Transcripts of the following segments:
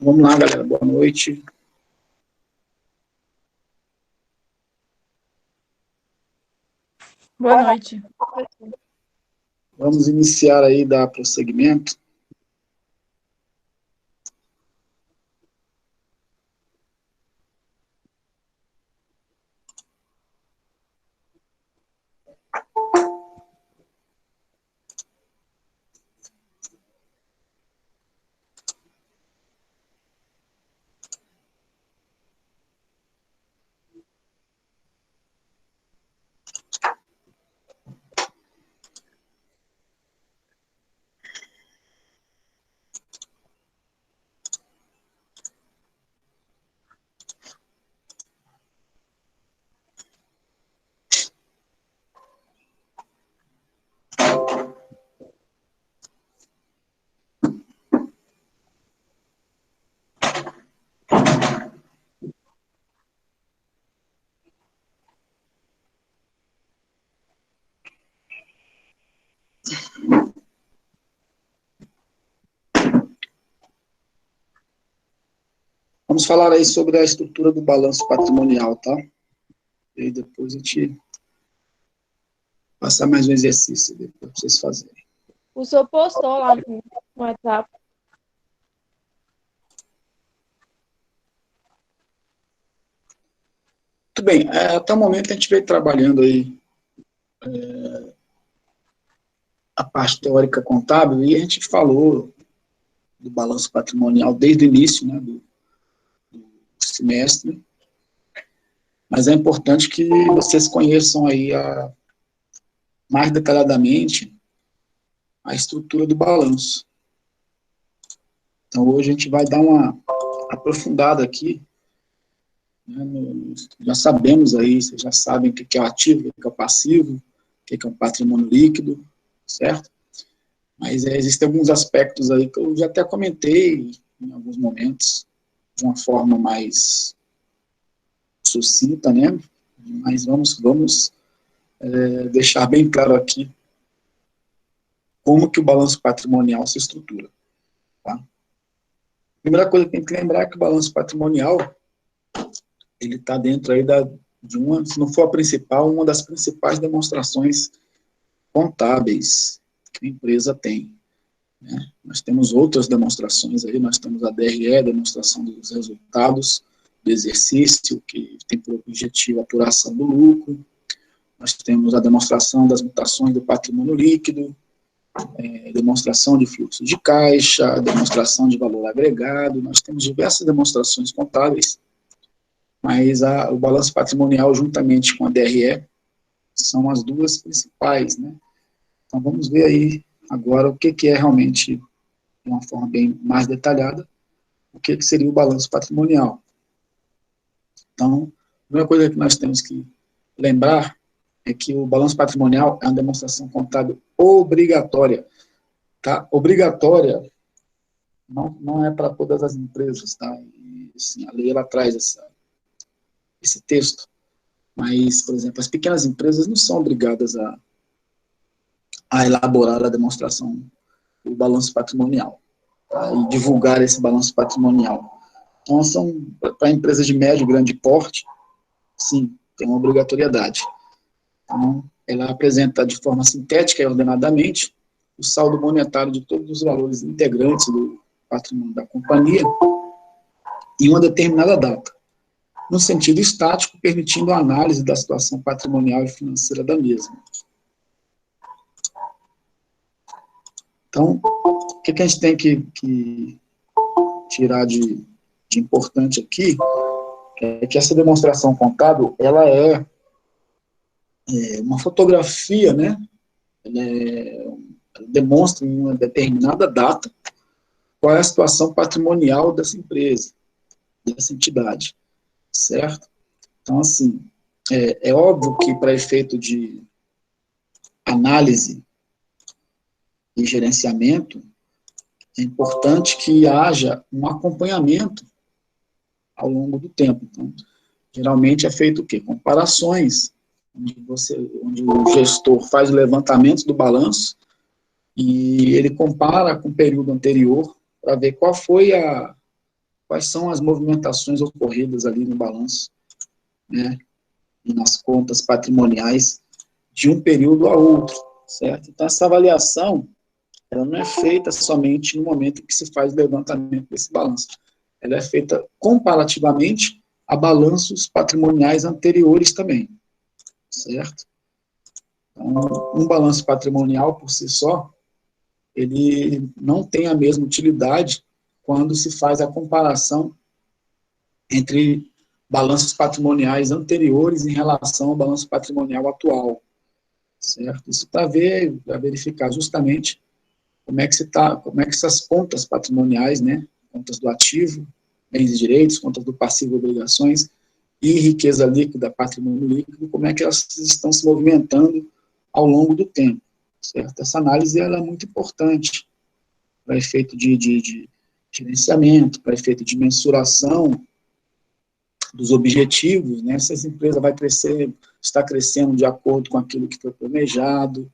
vamos lá, galera. Boa noite. Boa noite. Vamos iniciar aí, dar prosseguimento. Vamos falar aí sobre a estrutura do balanço patrimonial, tá? E aí depois a gente passar mais um exercício para vocês fazerem. O senhor postou lá no WhatsApp. Muito bem, até o momento a gente veio trabalhando aí a parte teórica contábil e a gente falou do balanço patrimonial desde o início, né, do semestre, mas é importante que vocês conheçam aí mais detalhadamente a estrutura do balanço. Então, hoje a gente vai dar uma aprofundada aqui, né, já sabemos aí, vocês já sabem o que é o ativo, o que é o passivo, o que é um patrimônio líquido, certo? Mas existem alguns aspectos aí que eu já até comentei em alguns momentos, de uma forma mais sucinta, né? Mas vamos deixar bem claro aqui como que o balanço patrimonial se estrutura. Tá? Primeira coisa que tem que lembrar é que o balanço patrimonial ele está dentro aí de uma, se não for a principal, uma das principais demonstrações contábeis que a empresa tem. Né? Nós temos outras demonstrações aí, nós temos a DRE, demonstração dos resultados do exercício, que tem por objetivo a apuração do lucro, nós temos a demonstração das mutações do patrimônio líquido, demonstração de fluxo de caixa, demonstração de valor agregado, nós temos diversas demonstrações contábeis, mas o balanço patrimonial, juntamente com a DRE, são as duas principais, né? Então, vamos ver aí agora o que é realmente, de uma forma bem mais detalhada, o que seria o balanço patrimonial. Então, a primeira coisa que nós temos que lembrar é que o balanço patrimonial é uma demonstração contábil obrigatória. Tá? Obrigatória não é para todas as empresas, tá? E, assim, a lei ela traz esse texto, mas, por exemplo, as pequenas empresas não são obrigadas a elaborar a demonstração do balanço patrimonial, tá? E divulgar esse balanço patrimonial. Então, são para empresas de médio e grande porte, sim, tem uma obrigatoriedade. Então, ela apresenta de forma sintética e ordenadamente o saldo monetário de todos os valores integrantes do patrimônio da companhia em uma determinada data, no sentido estático, permitindo a análise da situação patrimonial e financeira da mesma. Então, o que a gente tem que tirar de importante aqui é que essa demonstração contábil, ela é uma fotografia, né? Ela demonstra em uma determinada data qual é a situação patrimonial dessa empresa, dessa entidade, certo? Então, assim, é óbvio que para efeito de análise e gerenciamento, é importante que haja um acompanhamento ao longo do tempo. Então, geralmente é feito o quê? Comparações, onde o gestor faz o levantamento do balanço e ele compara com o período anterior para ver qual foi quais são as movimentações ocorridas ali no balanço, né, e nas contas patrimoniais de um período a outro, certo? Então, essa avaliação, ela não é feita somente no momento em que se faz o levantamento desse balanço. Ela é feita comparativamente a balanços patrimoniais anteriores também, certo? Então, um balanço patrimonial, por si só, ele não tem a mesma utilidade quando se faz a comparação entre balanços patrimoniais anteriores em relação ao balanço patrimonial atual, certo? Isso para verificar justamente como é que essas contas patrimoniais, né, contas do ativo, bens e direitos, contas do passivo e obrigações, e riqueza líquida, patrimônio líquido, como é que elas estão se movimentando ao longo do tempo, certo? Essa análise ela é muito importante para efeito de gerenciamento, para efeito de mensuração dos objetivos, né? Se essa empresa vai crescer, está crescendo de acordo com aquilo que foi planejado,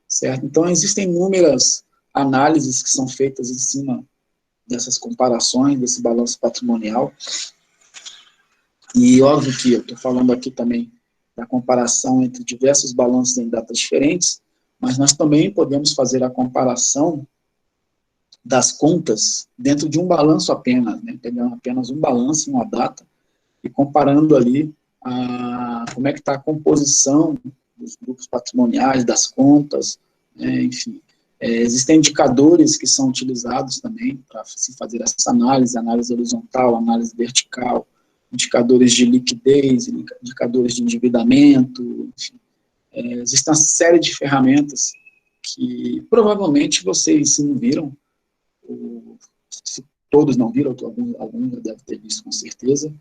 certo? Então, existem inúmeras análises que são feitas em cima dessas comparações, desse balanço patrimonial, e óbvio que eu estou falando aqui também da comparação entre diversos balanços em datas diferentes, mas nós também podemos fazer a comparação das contas dentro de um balanço apenas, né? Pegando apenas um balanço em uma data e comparando ali como é que está a composição dos grupos patrimoniais, das contas, né? Enfim. Existem indicadores que são utilizados também para se fazer essa análise horizontal, análise vertical, indicadores de liquidez, indicadores de endividamento, enfim. Existe uma série de ferramentas que provavelmente vocês, se não viram, se todos não viram, alguns já devem ter visto com certeza,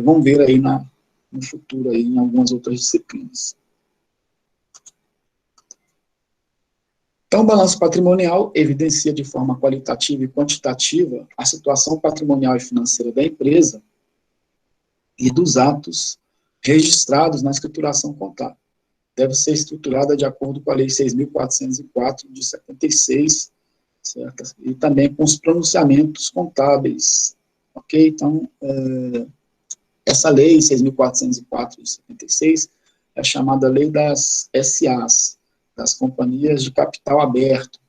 vão ver aí no futuro aí, em algumas outras disciplinas. Então, o balanço patrimonial evidencia de forma qualitativa e quantitativa a situação patrimonial e financeira da empresa e dos atos registrados na escrituração contábil. Deve ser estruturada de acordo com a Lei 6.404, de 76, certo? E também com os pronunciamentos contábeis, ok? Então, essa Lei 6.404, de 76, é chamada Lei das SAs, das Companhias de Capital Aberto,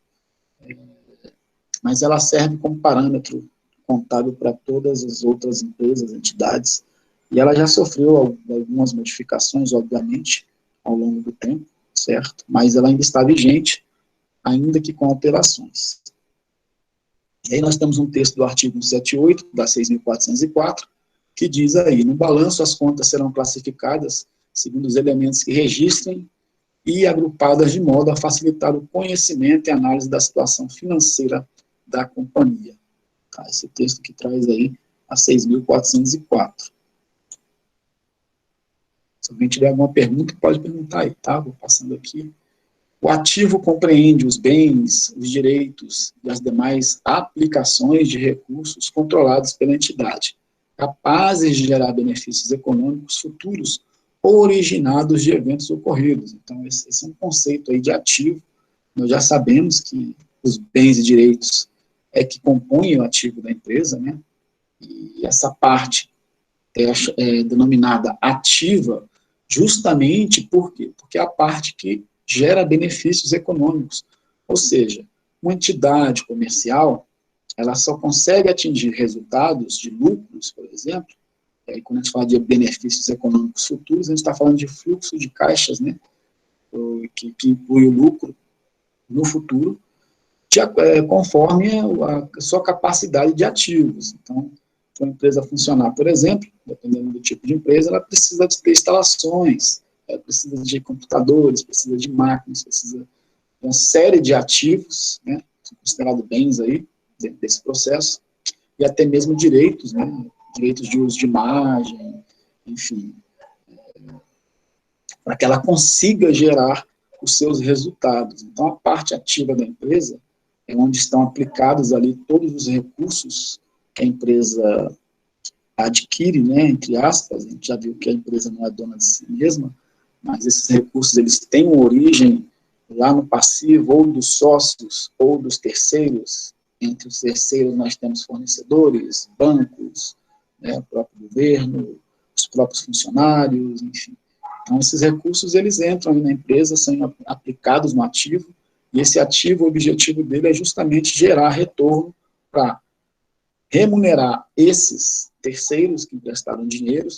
mas ela serve como parâmetro contábil para todas as outras empresas, entidades, e ela já sofreu algumas modificações, obviamente, ao longo do tempo, certo? Mas ela ainda está vigente, ainda que com alterações. E aí nós temos um texto do artigo 178, da 6.404, que diz aí, no balanço as contas serão classificadas segundo os elementos que registrem e agrupadas de modo a facilitar o conhecimento e análise da situação financeira da companhia. Tá? Esse texto que traz aí a 6.404. Se alguém tiver alguma pergunta, pode perguntar aí, tá? Vou passando aqui. O ativo compreende os bens, os direitos e as demais aplicações de recursos controlados pela entidade, capazes de gerar benefícios econômicos futuros originados de eventos ocorridos. Então, esse é um conceito aí de ativo. Nós já sabemos que os bens e direitos é que compõem o ativo da empresa, né? E essa parte é denominada ativa justamente por quê? Porque é a parte que gera benefícios econômicos. Ou seja, uma entidade comercial, ela só consegue atingir resultados de lucros, por exemplo, e quando a gente fala de benefícios econômicos futuros, a gente está falando de fluxo de caixas, né, que inclui o lucro no futuro, conforme a sua capacidade de ativos. Então, para uma empresa funcionar, por exemplo, dependendo do tipo de empresa, ela precisa de ter instalações, ela precisa de computadores, precisa de máquinas, precisa de uma série de ativos, né, considerados bens aí, dentro desse processo, e até mesmo direitos, né, direitos de uso de imagem, enfim, para que ela consiga gerar os seus resultados. Então, a parte ativa da empresa é onde estão aplicados ali todos os recursos que a empresa adquire, né, entre aspas. A gente já viu que a empresa não é dona de si mesma, mas esses recursos, eles têm uma origem lá no passivo, ou dos sócios, ou dos terceiros, entre os terceiros nós temos fornecedores, bancos, né, o próprio governo, os próprios funcionários, enfim. Então, esses recursos, eles entram na empresa, são aplicados no ativo, e esse ativo, o objetivo dele é justamente gerar retorno para remunerar esses terceiros que emprestaram dinheiro,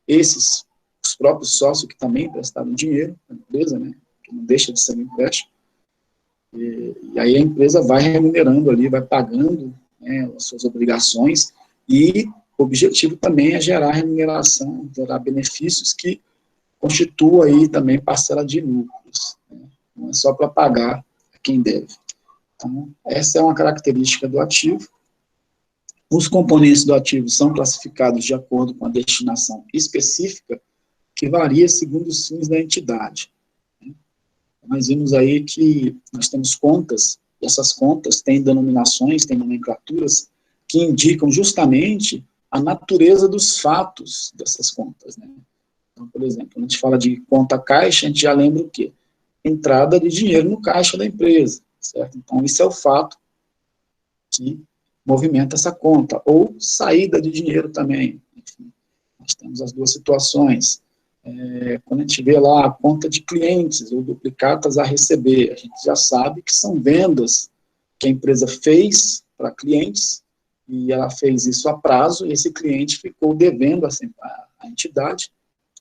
os próprios sócios que também emprestaram dinheiro para a empresa, né, que não deixa de ser um empréstimo, e aí a empresa vai remunerando ali, vai pagando, né, as suas obrigações, e o objetivo também é gerar remuneração, gerar benefícios que constitua aí também parcela de lucros, né? Não é só para pagar a quem deve. Então, essa é uma característica do ativo. Os componentes do ativo são classificados de acordo com a destinação específica, que varia segundo os fins da entidade. Nós vimos aí que nós temos contas, e essas contas têm denominações, têm nomenclaturas, que indicam justamente a natureza dos fatos dessas contas, né? Então, por exemplo, quando a gente fala de conta caixa, a gente já lembra o quê? Entrada de dinheiro no caixa da empresa, certo? Então, isso é o fato que movimenta essa conta, ou saída de dinheiro também. Enfim, nós temos as duas situações. Quando a gente vê lá a conta de clientes ou duplicatas a receber, a gente já sabe que são vendas que a empresa fez para clientes, e ela fez isso a prazo, e esse cliente ficou devendo a entidade,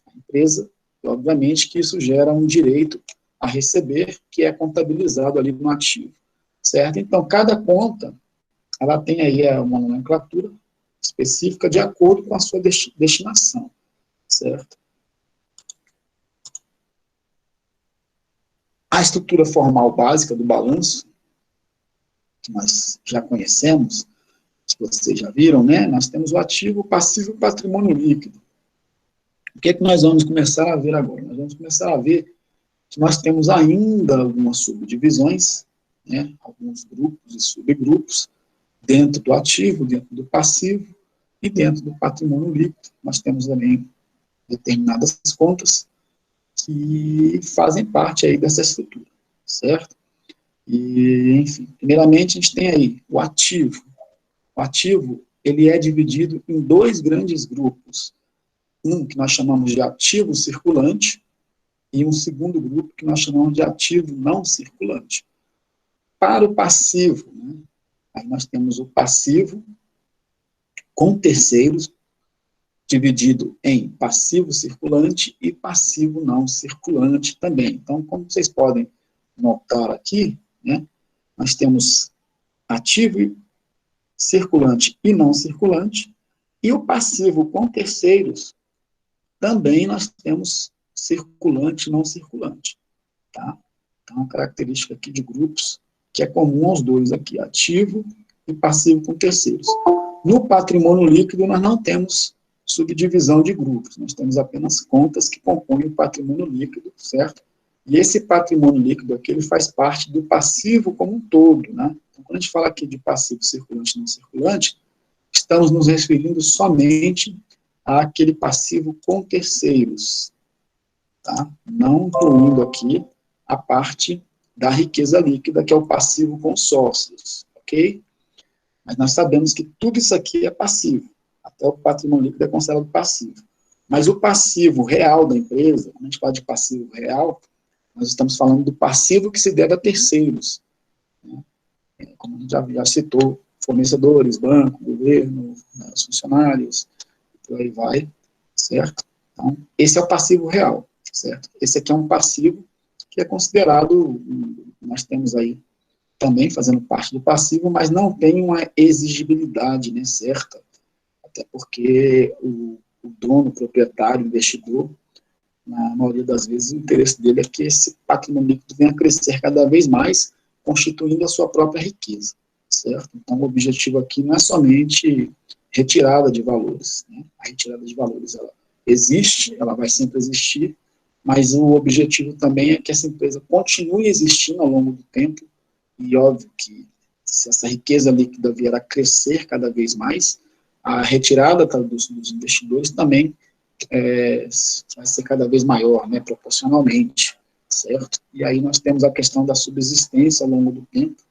a empresa, e obviamente que isso gera um direito a receber, que é contabilizado ali no ativo, certo? Então, cada conta, ela tem aí uma nomenclatura específica de acordo com a sua destinação, certo? A estrutura formal básica do balanço, que nós já conhecemos, se vocês já viram, né? Nós temos o ativo, o passivo e o patrimônio líquido. O que é que nós vamos começar a ver agora? Nós vamos começar a ver que nós temos ainda algumas subdivisões, né? Alguns grupos e subgrupos, dentro do ativo, dentro do passivo e dentro do patrimônio líquido. Nós temos também determinadas contas que fazem parte aí dessa estrutura, certo? E, enfim, primeiramente a gente tem aí o ativo. O ativo, ele é dividido em dois grandes grupos. Um que nós chamamos de ativo circulante e um segundo grupo que nós chamamos de ativo não circulante. Para o passivo, né, aí nós temos o passivo com terceiros, dividido em passivo circulante e passivo não circulante também. Então, como vocês podem notar aqui, né, nós temos ativo circulante e não circulante, e o passivo com terceiros, também nós temos circulante e não circulante, tá? Então, uma característica aqui de grupos que é comum aos dois aqui, ativo e passivo com terceiros. No patrimônio líquido, nós não temos subdivisão de grupos, nós temos apenas contas que compõem o patrimônio líquido, certo? E esse patrimônio líquido aqui, ele faz parte do passivo como um todo, né? Então, quando a gente fala aqui de passivo circulante e não circulante, estamos nos referindo somente àquele passivo com terceiros, tá? Não incluindo aqui a parte da riqueza líquida, que é o passivo com sócios, ok? Mas nós sabemos que tudo isso aqui é passivo, até o patrimônio líquido é considerado passivo. Mas o passivo real da empresa, quando a gente fala de passivo real, nós estamos falando do passivo que se deve a terceiros, né? Como a gente já citou, fornecedores, banco, governo, né, os funcionários, por aí vai, certo? Então, esse é o passivo real, certo? Esse aqui é um passivo que é considerado, nós temos aí também fazendo parte do passivo, mas não tem uma exigibilidade, né, certa, até porque o dono, o proprietário, o investidor, na maioria das vezes, o interesse dele é que esse patrimônio líquido venha a crescer cada vez mais, constituindo a sua própria riqueza, certo? Então, o objetivo aqui não é somente retirada de valores, né? A retirada de valores, ela existe, ela vai sempre existir, mas o objetivo também é que essa empresa continue existindo ao longo do tempo, e óbvio que se essa riqueza líquida vier a crescer cada vez mais, a retirada dos investidores também vai ser cada vez maior, né, proporcionalmente, certo? E aí nós temos a questão da subsistência ao longo do tempo,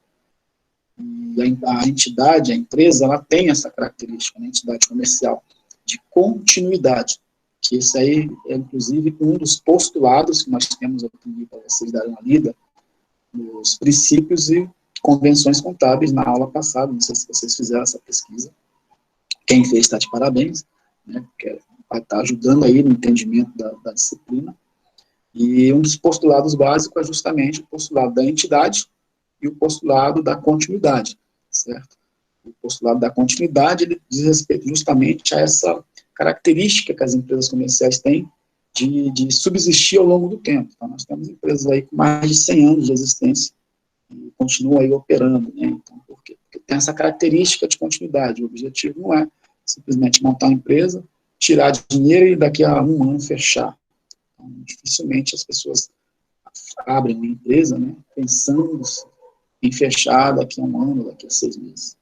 E a entidade, a empresa, ela tem essa característica, né, a entidade comercial, de continuidade, que isso aí é, inclusive, um dos postulados que nós temos aqui para vocês darem uma lida, nos princípios e convenções contábeis na aula passada, não sei se vocês fizeram essa pesquisa, quem fez está de parabéns, né, porque vai estar ajudando aí no entendimento da disciplina, e um dos postulados básicos é justamente o postulado da entidade e o postulado da continuidade, certo? O postulado da continuidade, ele diz respeito justamente a essa característica que as empresas comerciais têm de subsistir ao longo do tempo. Então, nós temos empresas aí com mais de 100 anos de existência e continuam aí operando, né? Então, por quê? Porque tem essa característica de continuidade. O objetivo não é simplesmente montar uma empresa, tirar dinheiro e daqui a um ano fechar. Então, dificilmente as pessoas abrem uma empresa, né, pensando em fechar daqui a um ano, daqui a 6 meses.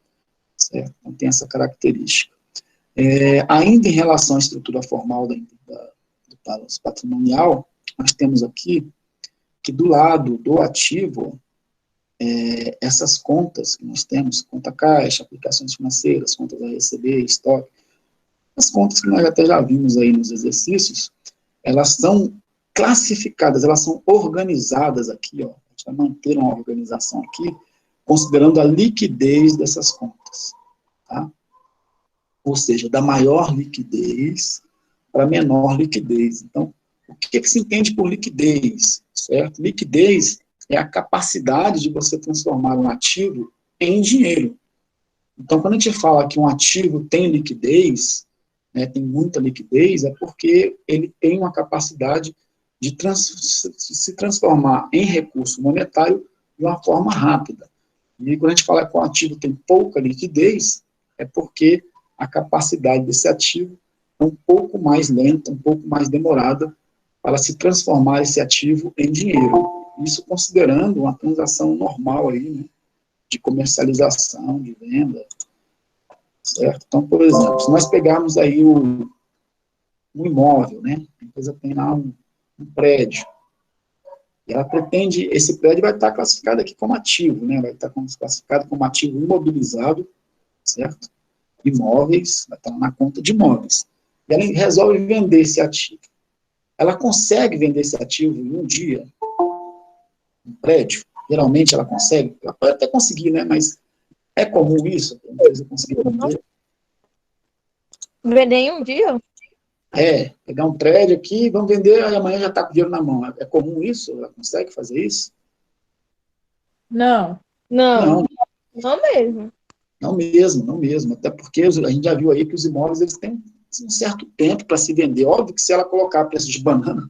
Certo? Então, tem essa característica. Ainda em relação à estrutura formal do balanço patrimonial, nós temos aqui que do lado do ativo, essas contas que nós temos, conta caixa, aplicações financeiras, contas a receber, estoque, as contas que nós até já vimos aí nos exercícios, elas são classificadas, elas são organizadas aqui, ó, a gente vai manter uma organização aqui, considerando a liquidez dessas contas, tá? Ou seja, da maior liquidez para menor liquidez. Então, o que se entende por liquidez, certo? Liquidez é a capacidade de você transformar um ativo em dinheiro. Então, quando a gente fala que um ativo tem liquidez, né, tem muita liquidez, é porque ele tem uma capacidade de se transformar em recurso monetário de uma forma rápida. E quando a gente fala que o ativo tem pouca liquidez, é porque a capacidade desse ativo é um pouco mais lenta, um pouco mais demorada para se transformar esse ativo em dinheiro. Isso considerando uma transação normal aí, né, de comercialização, de venda, certo? Então, por exemplo, se nós pegarmos aí um imóvel, né, a empresa tem lá um prédio, e ela pretende, esse prédio vai estar classificado aqui como ativo, né, vai estar classificado como ativo imobilizado, certo? Imóveis, vai estar na conta de imóveis. E ela resolve vender esse ativo. Ela consegue vender esse ativo em um dia, um prédio? Geralmente ela consegue, ela pode até conseguir, né, mas é comum isso, a empresa conseguir vender? Vender em um dia? Pegar um prédio aqui, vamos vender, e amanhã já está com o dinheiro na mão. É comum isso? Ela consegue fazer isso? Não. Não, Não, não mesmo. não mesmo, não mesmo. Até porque a gente já viu aí que os imóveis eles têm um certo tempo para se vender. Óbvio que se ela colocar preço de banana,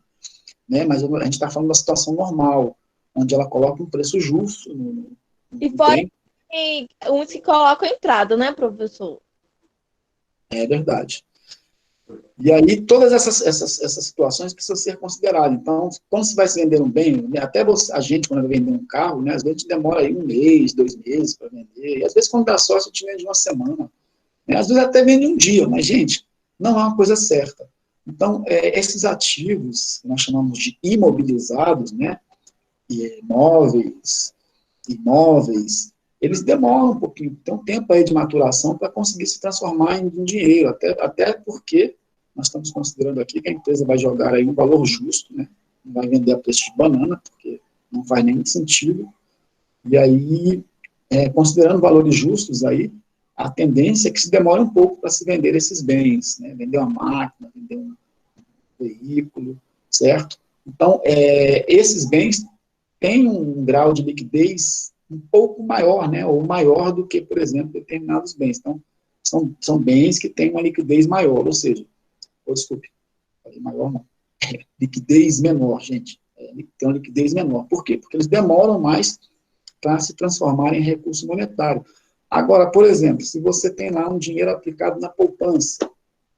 né, mas a gente está falando de uma situação normal, onde ela coloca um preço justo no E fora bem. que uns se colocam entrada, né, professor? É verdade. E aí, todas essas situações precisam ser consideradas. Então, quando se vai se vender um bem, né, até a gente, quando vai vender um carro, né, às vezes a gente demora aí 1 mês, 2 meses para vender, e às vezes, quando dá sorte, a gente vende uma semana. Né, às vezes até vende um dia, mas, gente, não é uma coisa certa. Então, esses ativos, que nós chamamos de imobilizados, né, imóveis, eles demoram um pouquinho, tem um tempo aí de maturação para conseguir se transformar em dinheiro, até porque nós estamos considerando aqui que a empresa vai jogar aí um valor justo, né? Não vai vender a preço de banana, porque não faz nenhum sentido. E aí, considerando valores justos aí, a tendência é que se demore um pouco para se vender esses bens, né? Vender uma máquina, vender um veículo, certo? Então, esses bens têm um grau de liquidez um pouco maior, né? Ou maior do que, por exemplo, determinados bens. Então, são bens que têm uma liquidez maior, ou seja, desculpe, falei maior não, liquidez menor, gente, tem uma liquidez menor. Por quê? Porque eles demoram mais para se transformarem em recurso monetário. Agora, por exemplo, se você tem lá um dinheiro aplicado na poupança,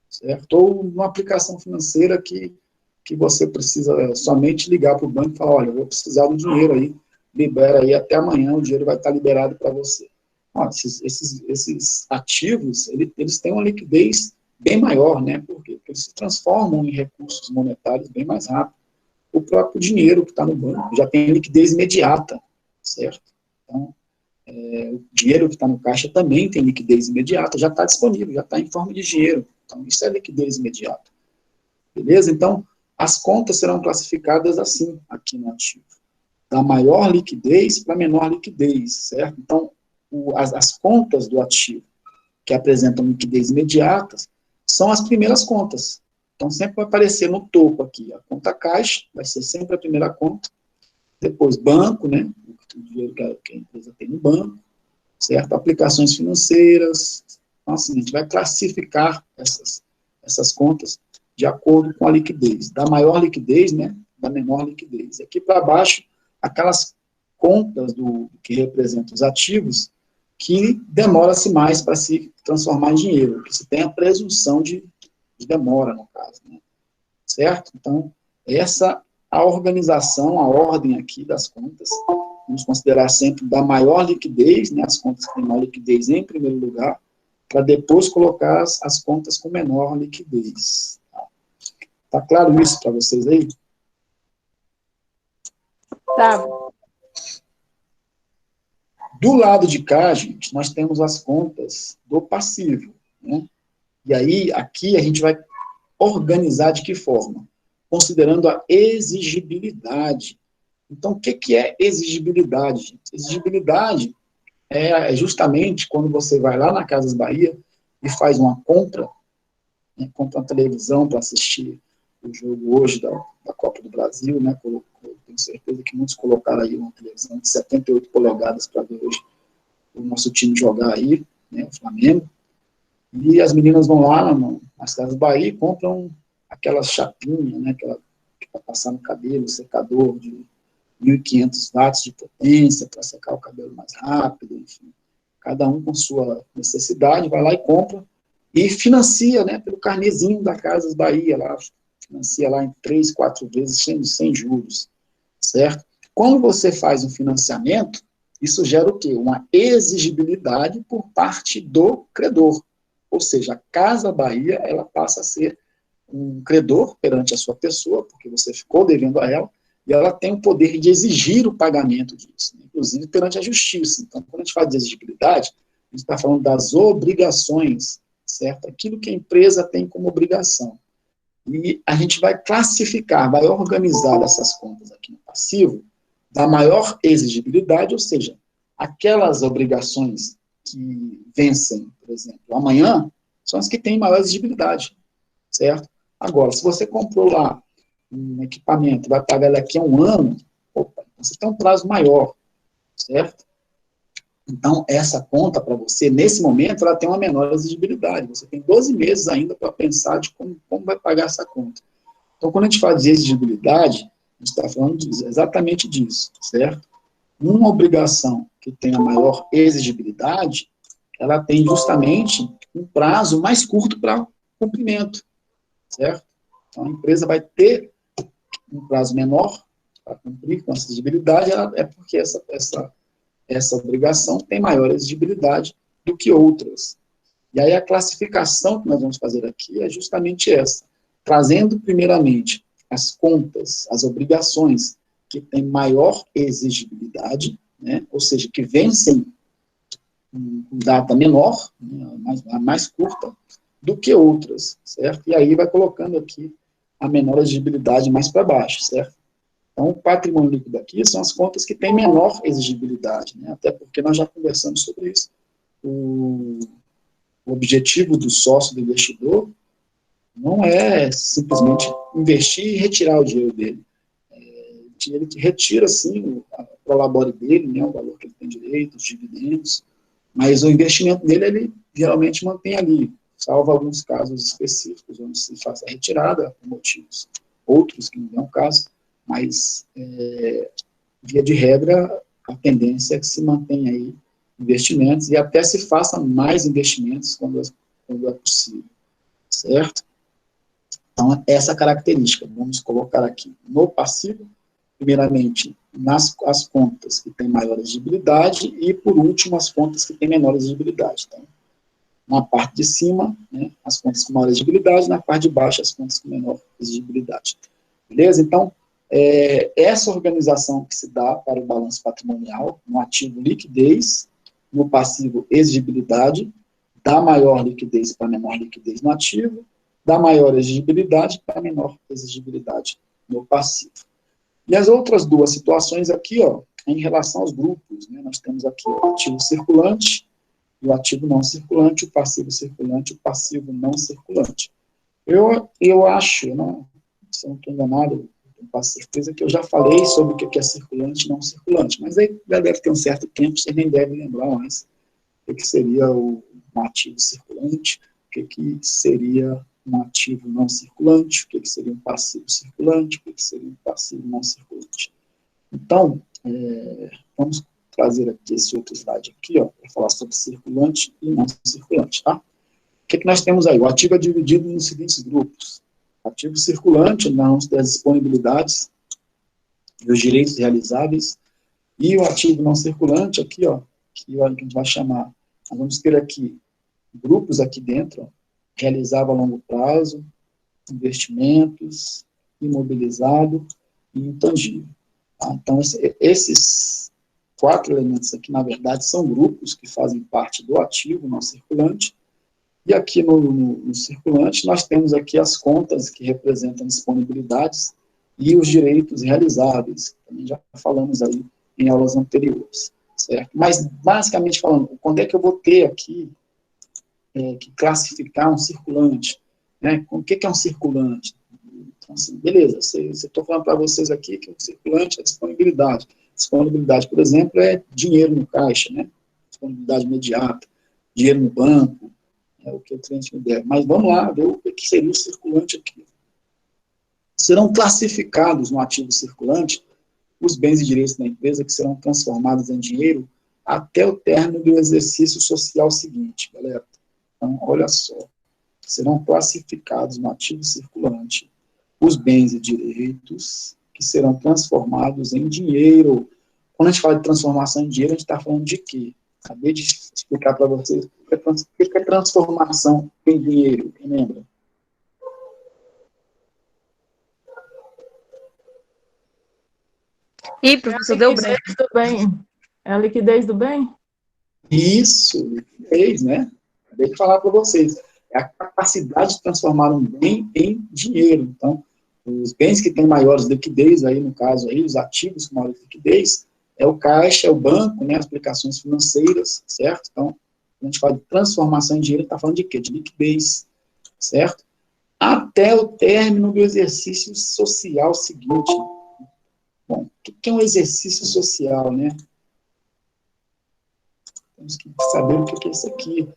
certo? Ou numa aplicação financeira que você precisa somente ligar para o banco e falar, olha, eu vou precisar do dinheiro aí, libera aí, até amanhã o dinheiro vai estar liberado para você. Ó, esses ativos, eles têm uma liquidez bem maior, né? Por quê? Porque eles se transformam em recursos monetários bem mais rápido. O próprio dinheiro que está no banco já tem liquidez imediata, certo? Então, O dinheiro que está no caixa também tem liquidez imediata, já está disponível, já está em forma de dinheiro. Então, isso é liquidez imediata. Beleza? Então, as contas serão classificadas assim, aqui no ativo. Da maior liquidez para menor liquidez, certo? Então, as contas do ativo que apresentam liquidez imediata são as primeiras contas. Então, sempre vai aparecer no topo aqui, a conta caixa, vai ser sempre a primeira conta. Depois, banco, né? O dinheiro que a empresa tem no banco, certo? Aplicações financeiras. Então, assim, a gente vai classificar essas contas de acordo com a liquidez. Da maior liquidez, né? Da menor liquidez. Aqui para baixo, aquelas contas que representam os ativos que demora-se mais para se transformar em dinheiro, que se tem a presunção de demora, no caso, né? Certo? Então, essa a organização, a ordem aqui das contas, vamos considerar sempre da maior liquidez, né, as contas que têm maior liquidez em primeiro lugar, para depois colocar as contas com menor liquidez. Tá claro isso para vocês aí? Tá. Do lado de cá, gente, nós temos as contas do passivo, né? E aí, aqui a gente vai organizar de que forma? Considerando a exigibilidade. Então, o que é exigibilidade, gente? Exigibilidade é justamente quando você vai lá na Casas Bahia e faz uma compra, né, compra uma televisão para assistir o jogo hoje da Copa do Brasil, né? Eu tenho certeza que muitos colocaram aí uma televisão de 78 polegadas para ver hoje o nosso time jogar aí, né, o Flamengo. E as meninas vão lá nas Casas Bahia e compram aquela chapinha, né, que para passar no cabelo, secador de 1.500 watts de potência para secar o cabelo mais rápido, enfim. Cada um com sua necessidade, vai lá e compra e financia, né, pelo carnezinho da Casas Bahia, lá, financia lá em 3, 4 vezes sem juros, certo? Quando você faz um financiamento, isso gera o quê? Uma exigibilidade por parte do credor. Ou seja, a Casa Bahia, ela passa a ser um credor perante a sua pessoa, porque você ficou devendo a ela, e ela tem o poder de exigir o pagamento disso, né, inclusive perante a justiça. Então, quando a gente fala de exigibilidade, a gente está falando das obrigações, certo? Aquilo que a empresa tem como obrigação. E a gente vai classificar, vai organizar essas contas aqui no passivo, da maior exigibilidade, ou seja, aquelas obrigações que vencem, por exemplo, amanhã, são as que têm maior exigibilidade, certo? Agora, se você comprou lá um equipamento, vai pagar daqui a um ano, opa, você tem um prazo maior, certo? Então, essa conta para você, nesse momento, ela tem uma menor exigibilidade. Você tem 12 meses ainda para pensar de como vai pagar essa conta. Então, quando a gente fala de exigibilidade, a gente está falando exatamente disso, certo? Uma obrigação que tem a maior exigibilidade, ela tem justamente um prazo mais curto para cumprimento, certo? Então, a empresa vai ter um prazo menor para cumprir com essa exigibilidade, é porque essa obrigação tem maior exigibilidade do que outras. E aí a classificação que nós vamos fazer aqui é justamente essa, trazendo primeiramente as contas, as obrigações que têm maior exigibilidade, né, ou seja, que vencem com data menor, né, a mais curta, do que outras, certo? E aí vai colocando aqui a menor exigibilidade mais para baixo, certo? Então, o patrimônio líquido aqui são as contas que têm menor exigibilidade, né? Até porque nós já conversamos sobre isso. O objetivo do sócio, do investidor, não é simplesmente investir e retirar o dinheiro dele. Ele retira, sim, a prolabore dele, né, o valor que ele tem direito, os dividendos, mas o investimento dele, ele geralmente mantém ali, salvo alguns casos específicos, onde se faz a retirada por motivos outros, que não é o caso, mas, via de regra, a tendência é que se mantenha aí investimentos e até se faça mais investimentos quando é possível, certo? Então, essa característica, vamos colocar aqui no passivo, primeiramente, as contas que têm maior exigibilidade e, por último, as contas que têm menor exigibilidade. Então, na parte de cima, né, as contas com maior exigibilidade, na parte de baixo, as contas com menor exigibilidade. Beleza? Então, essa organização que se dá para o balanço patrimonial, no ativo liquidez, no passivo, exigibilidade, dá maior liquidez para menor liquidez no ativo, dá maior exigibilidade para menor exigibilidade no passivo. E as outras duas situações aqui, ó, em relação aos grupos, né, nós temos aqui o ativo circulante e o ativo não circulante, o passivo circulante e o passivo não circulante. Eu acho, não, se eu não estou enganado, tenho quase certeza que eu já falei sobre o que é circulante e não circulante, mas aí já deve ter um certo tempo, você nem deve lembrar mais o que seria um ativo circulante, o que seria um ativo não circulante, o que seria um passivo circulante, o que seria um passivo não circulante. Então, vamos trazer aqui esse outro slide aqui, ó, para falar sobre circulante e não circulante, tá? O que nós temos aí? O ativo é dividido nos seguintes grupos. Ativo circulante, nós temos as disponibilidades e os direitos realizáveis, e o ativo não circulante, aqui, ó, que a gente vai chamar, nós vamos ter aqui grupos aqui dentro, ó, realizável a longo prazo, investimentos, imobilizado e intangível. Tá? Então, esses 4 elementos aqui, na verdade, são grupos que fazem parte do ativo não circulante, e aqui no circulante, nós temos aqui as contas que representam disponibilidades e os direitos realizáveis, que também já falamos aí em aulas anteriores, certo? Mas, basicamente falando, quando é que eu vou ter aqui que classificar um circulante? Né? O que é um circulante? Então, assim, beleza, estou falando para vocês aqui que um circulante é disponibilidade. Disponibilidade, por exemplo, é dinheiro no caixa, né? Disponibilidade imediata, dinheiro no banco, é o que o cliente me deve. Mas vamos lá, ver o que seria o circulante aqui. Serão classificados no ativo circulante os bens e direitos da empresa que serão transformados em dinheiro até o término do exercício social seguinte, galera. Então, olha só, serão classificados no ativo circulante os bens e direitos que serão transformados em dinheiro. Quando a gente fala de transformação em dinheiro, a gente está falando de quê? Acabei de explicar para vocês o que é transformação em dinheiro, quem lembra? Ih, professor, deu branco. Do bem. É a liquidez do bem? Isso, liquidez, né? Acabei de falar para vocês. É a capacidade de transformar um bem em dinheiro. Então, os bens que têm maiores liquidez, aí no caso, aí, os ativos com maior liquidez, é o caixa, é o banco, né, as aplicações financeiras, certo? Então, a gente fala de transformação em dinheiro, está falando de quê? De liquidez, certo? Até o término do exercício social seguinte. Bom, o que é um exercício social, né? Temos que saber o que é isso aqui,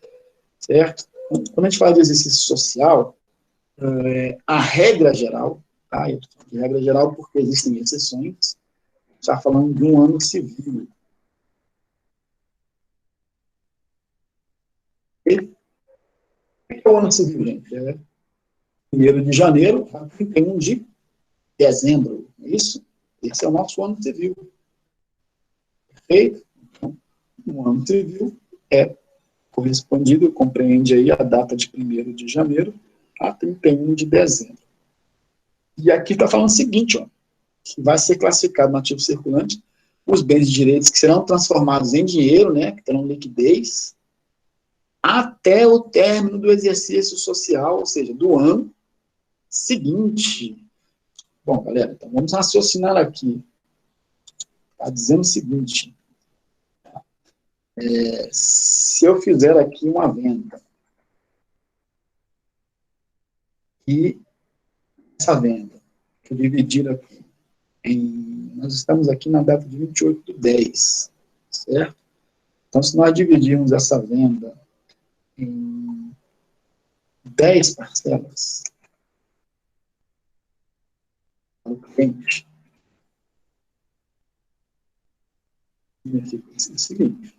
certo? Quando a gente fala de exercício social, a regra geral, tá? Eu estou falando de regra geral porque existem exceções, está falando de um ano civil. E o que é o ano civil, gente? É 1º de janeiro a 31 de dezembro, não é isso? Esse é o nosso ano civil. Perfeito? Então, o ano civil é correspondido, compreende aí a data de 1º de janeiro a 31 de dezembro. E aqui está falando o seguinte, ó, que vai ser classificado no ativo circulante os bens e direitos que serão transformados em dinheiro, né, que terão liquidez, até o término do exercício social, ou seja, do ano seguinte. Bom, galera, então vamos raciocinar aqui. Está dizendo o seguinte, se eu fizer aqui uma venda, e essa venda, que eu dividir aqui, nós estamos aqui na data de 28/10, certo? Então, se nós dividirmos essa venda em 10 parcelas, para o cliente, significa o seguinte,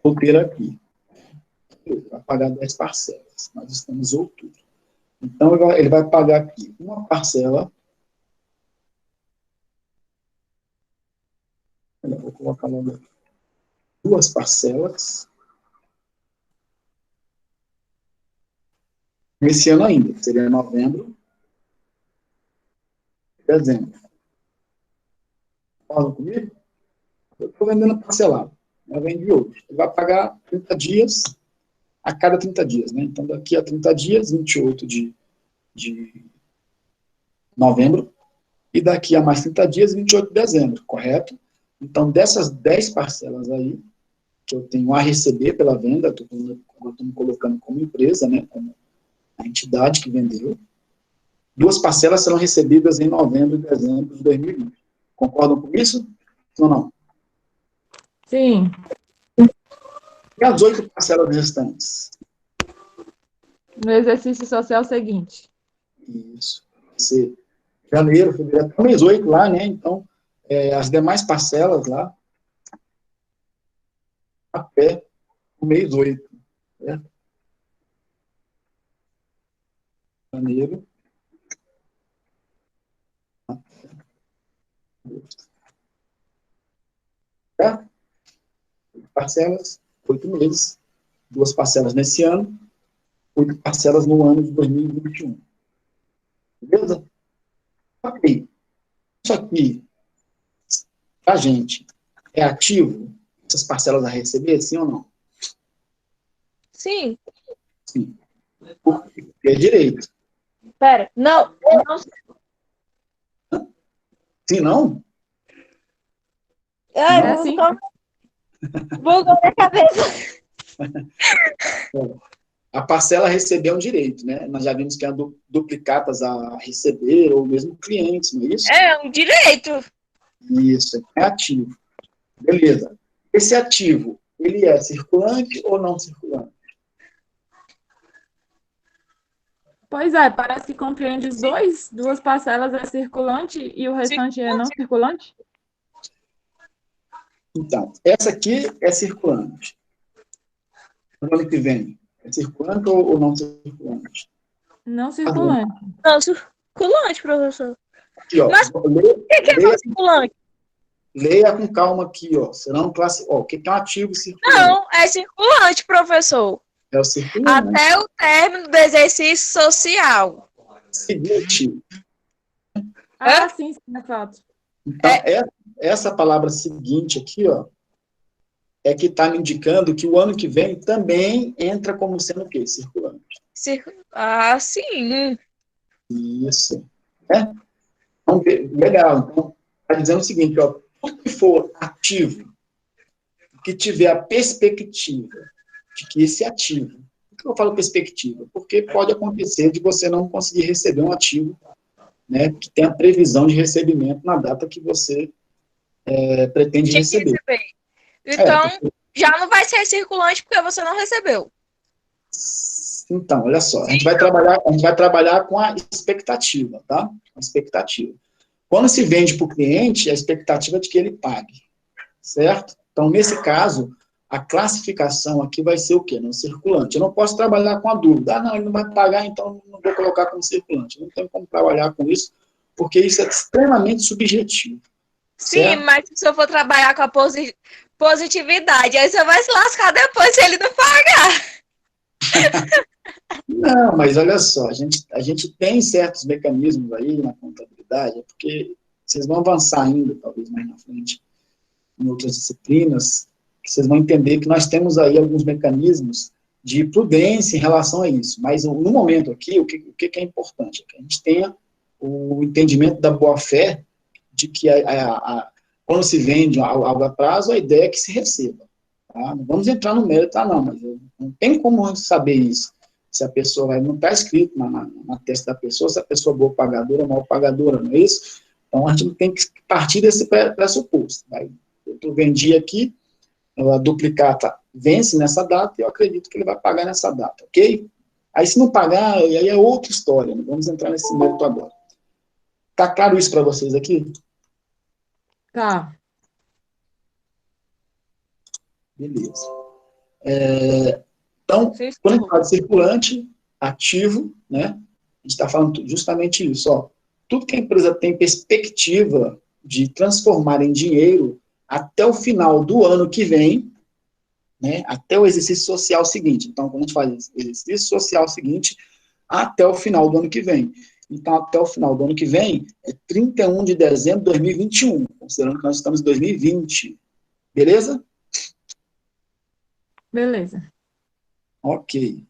vou ter aqui, vai pagar 10 parcelas, nós estamos em outubro. Então, ele vai pagar aqui uma parcela, vou colocar logo aqui, 2 parcelas, nesse ano ainda, seria novembro e dezembro. Fala comigo? Eu estou vendendo parcelado. Ela vem de hoje. Ele vai pagar 30 dias a cada 30 dias, né? Então, daqui a 30 dias, 28 de novembro, e daqui a mais 30 dias, 28 de dezembro, correto? Então, dessas 10 parcelas aí, que eu tenho a receber pela venda, eu estou me colocando como empresa, né, como a entidade que vendeu, 2 parcelas serão recebidas em novembro e dezembro de 2020. Concordam com isso? Ou não? Sim. E as 8 parcelas restantes? No exercício social seguinte. Isso. Vai ser janeiro, fevereiro, até o mês 8 lá, né? Então, as demais parcelas lá, até o mês 8. Certo? Janeiro. Certo? Parcelas, 8 meses. 2 parcelas nesse ano, 8 parcelas no ano de 2021. Beleza? Ok. Isso aqui, pra gente, é ativo? Essas parcelas a receber, sim ou não? Sim. Sim. Porque é direito. Pera, não. Sim, não? Ai, É assim? bugou minha cabeça. A parcela a receber é um direito, né? Nós já vimos que há duplicatas a receber, ou mesmo clientes, não é isso? É um direito. Isso, é ativo. Beleza. Esse ativo, ele é circulante ou não circulante? Pois é, parece que compreende os dois. 2 parcelas é circulante e o restante é não circulante? Então, essa aqui é circulante. No ano que vem, é circulante ou não circulante? Não circulante. Não, circulante, professor. Aqui, ó. Mas o que é não circulante? Leia com calma aqui, ó. Serão classe. Ó, o que é um ativo circulante? Não, é circulante, professor. É o circulante. Até o término do exercício social. Seguinte. Ah, sim, é fato. Então, essa palavra seguinte aqui, ó, é que está me indicando que o ano que vem também entra como sendo o quê? Circulante. Ah, sim. Isso. Né? Então, legal. Então, está dizendo o seguinte, ó, tudo que for ativo, que tiver a perspectiva de que esse ativo, por que eu falo perspectiva? Porque pode acontecer de você não conseguir receber um ativo, né, que tem a previsão de recebimento na data que você pretende receber. Então, já não vai ser circulante porque você não recebeu. Então, olha só, a gente vai trabalhar com a expectativa, tá? A expectativa. Quando se vende para o cliente, a expectativa é de que ele pague, certo? Então, nesse caso, a classificação aqui vai ser o quê? Não circulante. Eu não posso trabalhar com a dúvida. Ah, não, ele não vai pagar, então não vou colocar como circulante. Não tem como trabalhar com isso, porque isso é extremamente subjetivo. Sim, certo? mas se eu for trabalhar com a positividade, aí você vai se lascar depois se ele não pagar. Não, mas olha só, a gente tem certos mecanismos aí na contabilidade, é porque vocês vão avançar ainda, talvez mais na frente, em outras disciplinas, que vocês vão entender que nós temos aí alguns mecanismos de prudência em relação a isso. Mas no momento aqui, o que é importante? É que a gente tenha o entendimento da boa-fé de que quando se vende algo a prazo, a ideia é que se receba. Tá? Não vamos entrar no mérito, não, mas não tem como saber isso. Se a pessoa não está escrito na testa da pessoa, se a pessoa é boa pagadora ou mal pagadora, não é isso? Então, a gente tem que partir desse pressuposto. Tá? Eu vendi aqui, a duplicata vence nessa data e eu acredito que ele vai pagar nessa data, ok? Aí, se não pagar, aí é outra história. Não vamos entrar nesse mérito agora. Tá claro isso para vocês aqui? Tá. Beleza. Então, quando a gente fala de circulante, ativo, né? A gente está falando justamente isso, ó. Tudo que a empresa tem perspectiva de transformar em dinheiro até o final do ano que vem, né? Até o exercício social seguinte. Então, quando a gente faz exercício social seguinte, até o final do ano que vem. Então, até o final do ano que vem, é 31 de dezembro de 2021, considerando que nós estamos em 2020. Beleza? Beleza. Ok.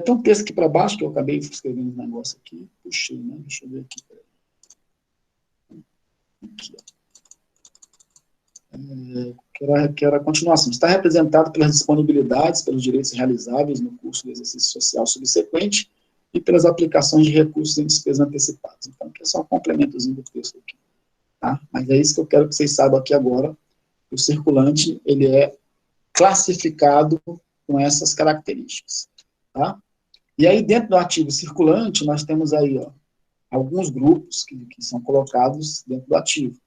Tem um texto aqui para baixo, que eu acabei escrevendo um negócio aqui. Puxei, né? Deixa eu ver aqui. Aqui, ó. Que era a continuação. Está representado pelas disponibilidades, pelos direitos realizáveis no curso do exercício social subsequente e pelas aplicações de recursos em despesas antecipadas. Então, aqui é só um complementozinho do texto aqui. Tá? Mas é isso que eu quero que vocês saibam aqui agora. O circulante, ele é classificado com essas características. Tá? E aí, dentro do ativo circulante, nós temos aí, ó, alguns grupos que são colocados dentro do ativo.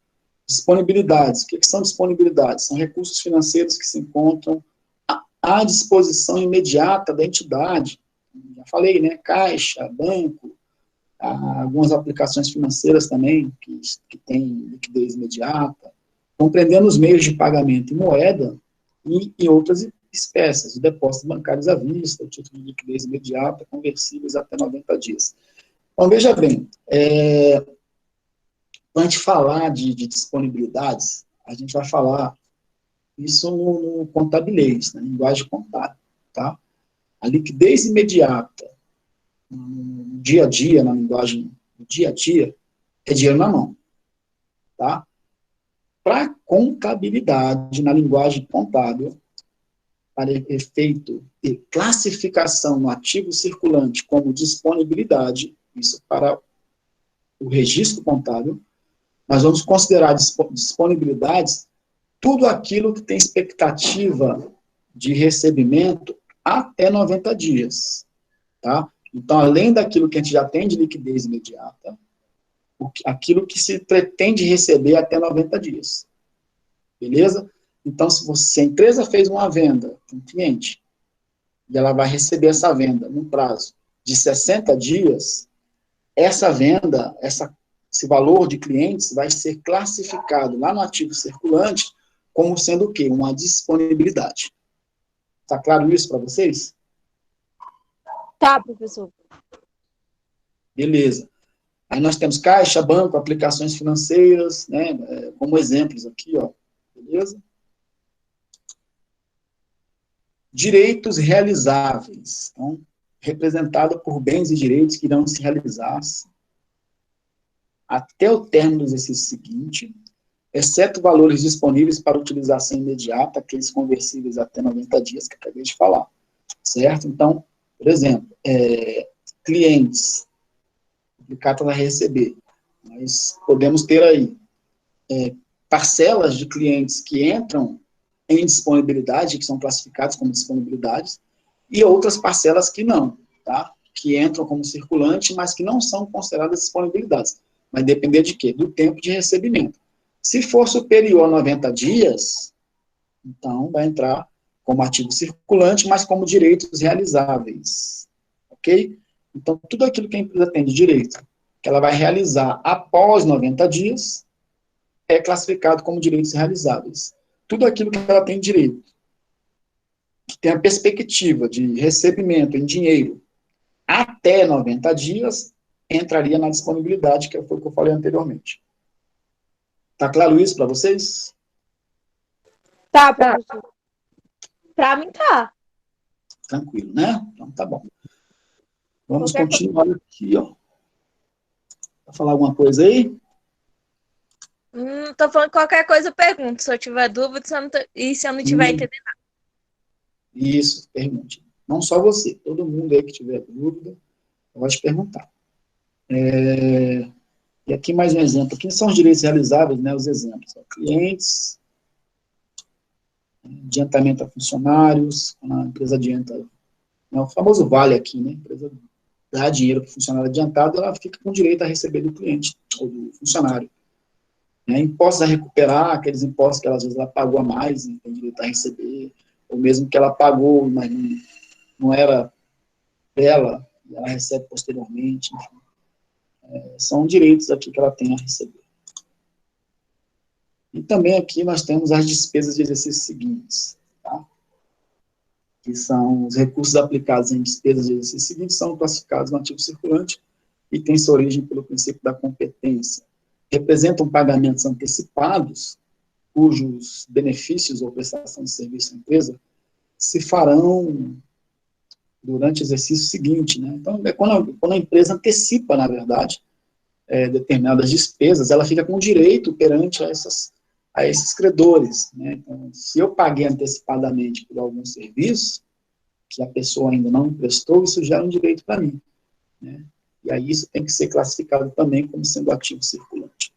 Disponibilidades. O que são disponibilidades? São recursos financeiros que se encontram à disposição imediata da entidade. Já falei, né? Caixa, banco, algumas aplicações financeiras também, que têm liquidez imediata, compreendendo os meios de pagamento em moeda e outras espécies, os depósitos bancários à vista, o título de liquidez imediata, conversíveis até 90 dias. Então, veja bem, quando a gente falar de disponibilidades, a gente vai falar isso no contabilês, na linguagem contábil, tá? A liquidez imediata, no dia a dia, na linguagem do dia a dia, é dinheiro na mão, tá? Para contabilidade, na linguagem contábil, para efeito de classificação no ativo circulante como disponibilidade, isso para o registro contábil, nós vamos considerar disponibilidades tudo aquilo que tem expectativa de recebimento até 90 dias, tá? Então, além daquilo que a gente já tem de liquidez imediata, aquilo que se pretende receber até 90 dias, beleza? Então, se a empresa fez uma venda para um cliente, e ela vai receber essa venda num prazo de 60 dias, essa venda, esse valor de clientes vai ser classificado lá no ativo circulante como sendo o quê? Uma disponibilidade. Está claro isso para vocês? Tá, professor. Beleza. Aí nós temos caixa, banco, aplicações financeiras, né, como exemplos aqui, ó. Beleza? Direitos realizáveis. Então, representado por bens e direitos que irão se realizar até o término do exercício seguinte, exceto valores disponíveis para utilização imediata, aqueles conversíveis até 90 dias, que eu acabei de falar, certo? Então, por exemplo, clientes, aplicado para receber, nós podemos ter aí parcelas de clientes que entram em disponibilidade, que são classificados como disponibilidades, e outras parcelas que não, tá? Que entram como circulante, mas que não são consideradas disponibilidades. Vai depender de quê? Do tempo de recebimento. Se for superior a 90 dias, então vai entrar como ativo circulante, mas como direitos realizáveis. Ok? Então, tudo aquilo que a empresa tem de direito, que ela vai realizar após 90 dias, é classificado como direitos realizáveis. Tudo aquilo que ela tem direito, que tem a perspectiva de recebimento em dinheiro até 90 dias, entraria na disponibilidade, que foi o que eu falei anteriormente. Tá claro isso para vocês? Tá, professor. Pra mim tá. Tranquilo, né? Então tá bom. Vamos Qualquer continuar aqui, ó. Vai falar alguma coisa aí? Tô falando qualquer coisa, eu pergunto. Se eu tiver dúvida, se eu não tiver entendendo. Isso, pergunte. Não só você, todo mundo aí que tiver dúvida, pode perguntar. E aqui mais um exemplo. Aqui são os direitos realizáveis, né? Os exemplos. Clientes, adiantamento a funcionários, a empresa adianta, né, o famoso vale aqui, né? A empresa dá dinheiro para o funcionário adiantado, ela fica com direito a receber do cliente, ou do funcionário. Né? Impostos a recuperar, aqueles impostos que ela, às vezes ela pagou a mais e tem direito a receber, ou mesmo que ela pagou, mas não era dela, e ela recebe posteriormente, enfim. São direitos aqui que ela tem a receber. E também aqui nós temos as despesas de exercícios seguintes, tá? Que são os recursos aplicados em despesas de exercícios seguintes, são classificados no ativo circulante e têm sua origem pelo princípio da competência. Representam pagamentos antecipados, cujos benefícios ou prestação de serviço à empresa se farão durante o exercício seguinte, né? Então, quando a empresa antecipa, na verdade, determinadas despesas, ela fica com direito perante a esses credores, né? Então, se eu paguei antecipadamente por algum serviço que a pessoa ainda não me prestou, isso gera um direito para mim, né? E aí isso tem que ser classificado também como sendo ativo circulante.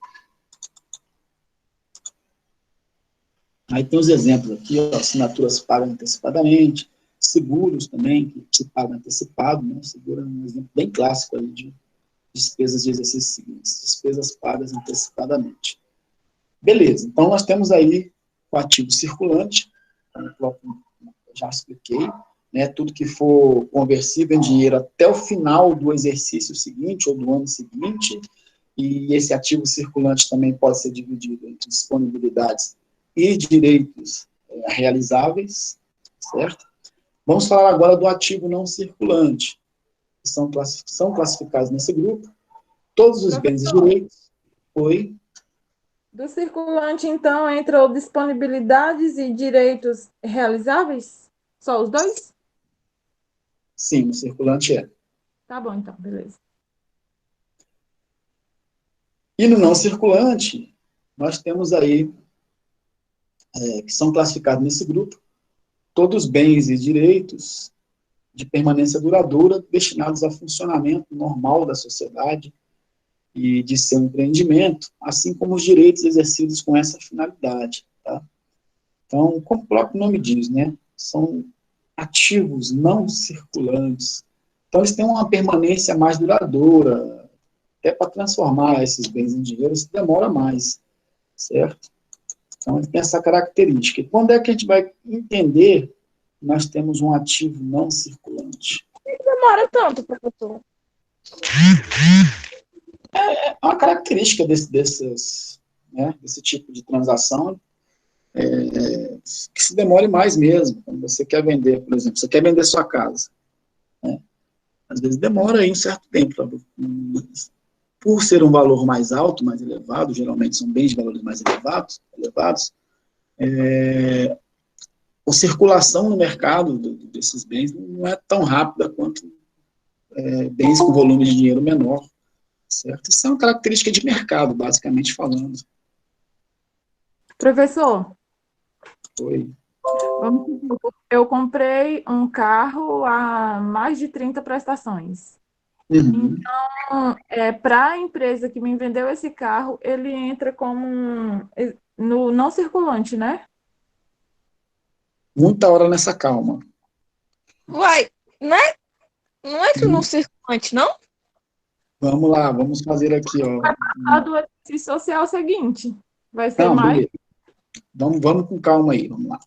Aí tem os exemplos aqui, ó, assinaturas pagas antecipadamente, seguros também, que se pagam antecipado, né? Seguro é um exemplo bem clássico aí de despesas de exercícios seguintes, despesas pagas antecipadamente. Beleza, então nós temos aí o ativo circulante, já expliquei, né, tudo que for conversível em dinheiro até o final do exercício seguinte ou do ano seguinte, e esse ativo circulante também pode ser dividido entre disponibilidades e direitos realizáveis, certo? Vamos falar agora do ativo não circulante, que são classificados nesse grupo, todos os bens e direitos. Oi? Do circulante, então, entram disponibilidades e direitos realizáveis? Só os dois? Sim, o circulante é. Tá bom, então, beleza. E no não circulante, nós temos aí, que são classificados nesse grupo, todos os bens e direitos de permanência duradoura destinados ao funcionamento normal da sociedade e de seu empreendimento, assim como os direitos exercidos com essa finalidade. Tá? Então, como o próprio nome diz, né, são ativos não circulantes. Então, eles têm uma permanência mais duradoura, até para transformar esses bens em dinheiro, isso demora mais, certo? Então, ele tem essa característica. E quando é que a gente vai entender que nós temos um ativo não circulante? Demora tanto, professor. É uma característica desse tipo de transação, que se demore mais mesmo. Quando você quer vender, por exemplo, você quer vender sua casa, né? Às vezes demora aí um certo tempo. Por ser um valor mais alto, mais elevado, geralmente são bens de valores mais elevados, a circulação no mercado desses bens não é tão rápida quanto bens com volume de dinheiro menor, certo? Isso é uma característica de mercado, basicamente falando. Professor, Oi. eu comprei um carro a mais de 30 prestações. Uhum. Então, para a empresa que me vendeu esse carro, ele entra como no não circulante, né? Muita hora nessa calma. Uai, não entra no circulante, não? Vamos lá, vamos fazer aqui, ó. A do exercício social seguinte. Vai ser Não, mais. beleza. Vamos com calma aí, vamos lá.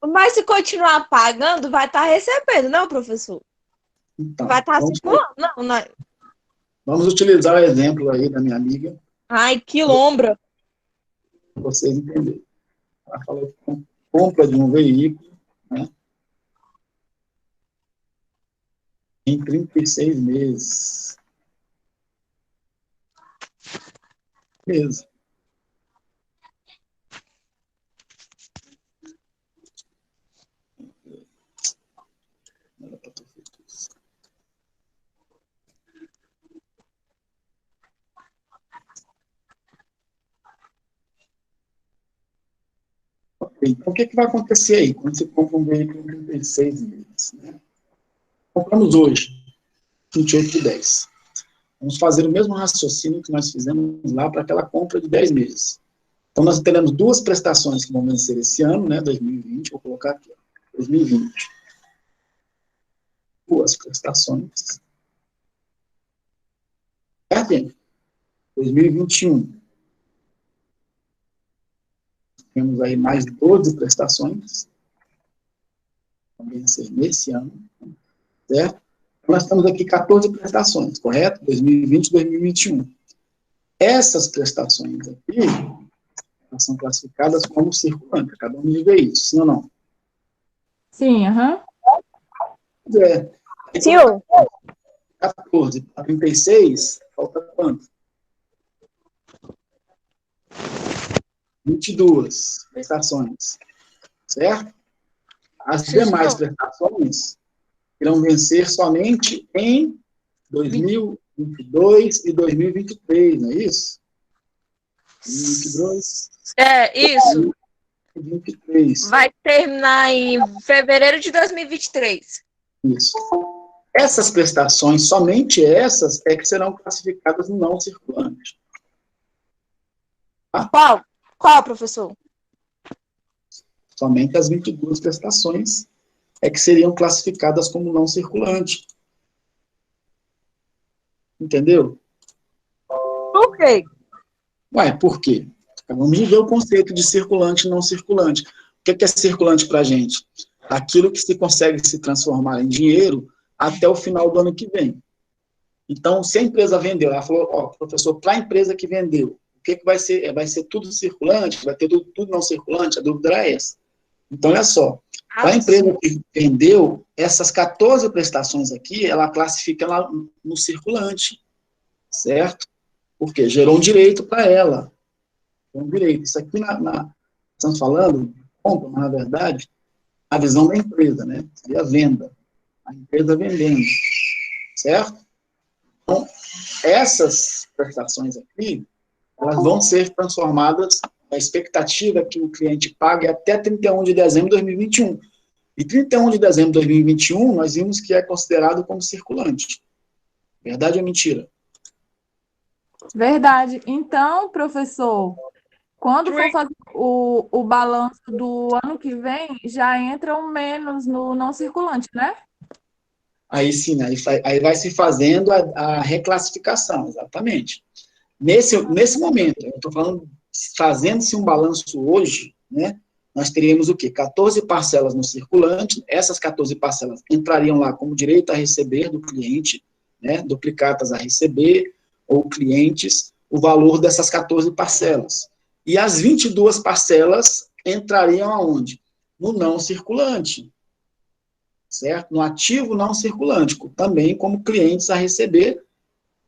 Mas se continuar pagando, vai estar recebendo, não, professor? Então, Vai estar circulando, não. vamos utilizar o exemplo aí da minha amiga, Ai, que lombra. para vocês entenderem. Ela falou que compra de um veículo, né, em 36 meses. Beleza. Não era pra ter feito isso. Ok, então o que vai acontecer aí quando você compra um veículo em 36 meses? Né? Compramos hoje, 28/10. Vamos fazer o mesmo raciocínio que nós fizemos lá para aquela compra de 10 meses. Então, nós teremos duas prestações que vão vencer esse ano, né, 2020, vou colocar aqui, ó, 2020. Duas prestações. Certo? 2021. Temos aí mais 12 prestações, vão vencer nesse ano, certo? Então, nós temos aqui 14 prestações, correto? 2020 e 2021. Essas prestações aqui, elas são classificadas como circulante, cada um vive isso, sim ou não? Sim, aham. Senhor, 14 para 36, falta quanto? 22 prestações, certo? As Sim, demais senhor. prestações irão vencer somente em 2022 e 2023, não é isso? 2022 É, isso. e 2023. Vai terminar em fevereiro de 2023. Isso. Essas prestações, somente essas, é que serão classificadas no não circulante. Qual? Qual, professor? Somente as 22 prestações é que seriam classificadas como não circulante. Entendeu? Por quê? Ué, por quê? Vamos ver o conceito de circulante e não circulante. O que é circulante para a gente? Aquilo que se consegue se transformar em dinheiro até o final do ano que vem. Então, se a empresa vendeu, ela falou, ó, professor, para a empresa que vendeu, o que vai ser? Vai ser tudo circulante? Vai ter tudo não circulante? A dúvida era essa. Então, olha só, para a empresa que vendeu, essas 14 prestações aqui, ela classifica ela no circulante, certo? Porque gerou um direito para ela. Um direito. Isso aqui, estamos falando, compra, mas, na verdade, a visão da empresa, né? Seria a venda. A empresa vendendo, certo? Então, essas prestações aqui, elas vão ser transformadas, a expectativa que o cliente pague até 31 de dezembro de 2021. E 31 de dezembro de 2021, nós vimos que é considerado como circulante. Verdade ou mentira? Verdade. Então, professor, quando for fazer o balanço do ano que vem, já entram menos no não circulante, né? Aí sim, aí vai se fazendo a reclassificação, exatamente. Nesse momento, eu estou falando, fazendo-se um balanço hoje, né, nós teríamos o quê? 14 parcelas no circulante, essas 14 parcelas entrariam lá como direito a receber do cliente, né, duplicatas a receber, ou clientes, o valor dessas 14 parcelas. E as 22 parcelas entrariam aonde? No não circulante, certo? No ativo não circulante, também como clientes a receber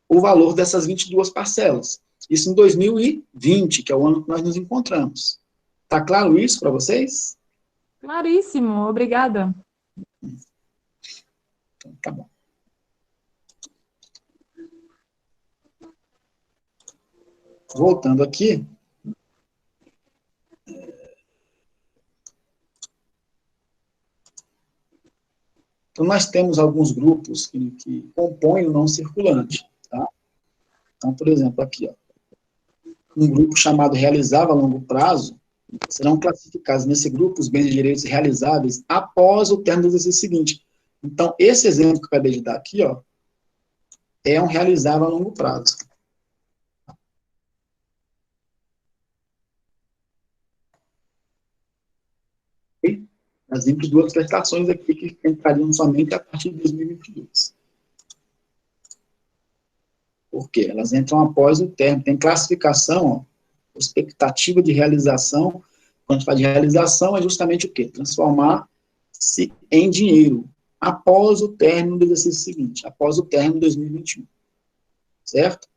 o valor dessas 22 parcelas. Isso em 2020, que é o ano que nós nos encontramos. Tá claro isso para vocês? Claríssimo, obrigada. Então, tá bom. Voltando aqui. Então, nós temos alguns grupos que compõem o não circulante. Tá? Então, por exemplo, aqui, ó, um grupo chamado realizável a longo prazo, serão classificados nesse grupo os bens e direitos realizáveis após o término do exercício seguinte. Então, esse exemplo que eu acabei de dar aqui, ó, é um realizável a longo prazo. E as 22 prestações aqui que entrariam somente a partir de 2022. Por quê? Elas entram após o término. Tem classificação, ó, expectativa de realização. Quando a gente fala de realização, é justamente o quê? Transformar-se em dinheiro após o término do exercício seguinte, após o término de 2021. Certo?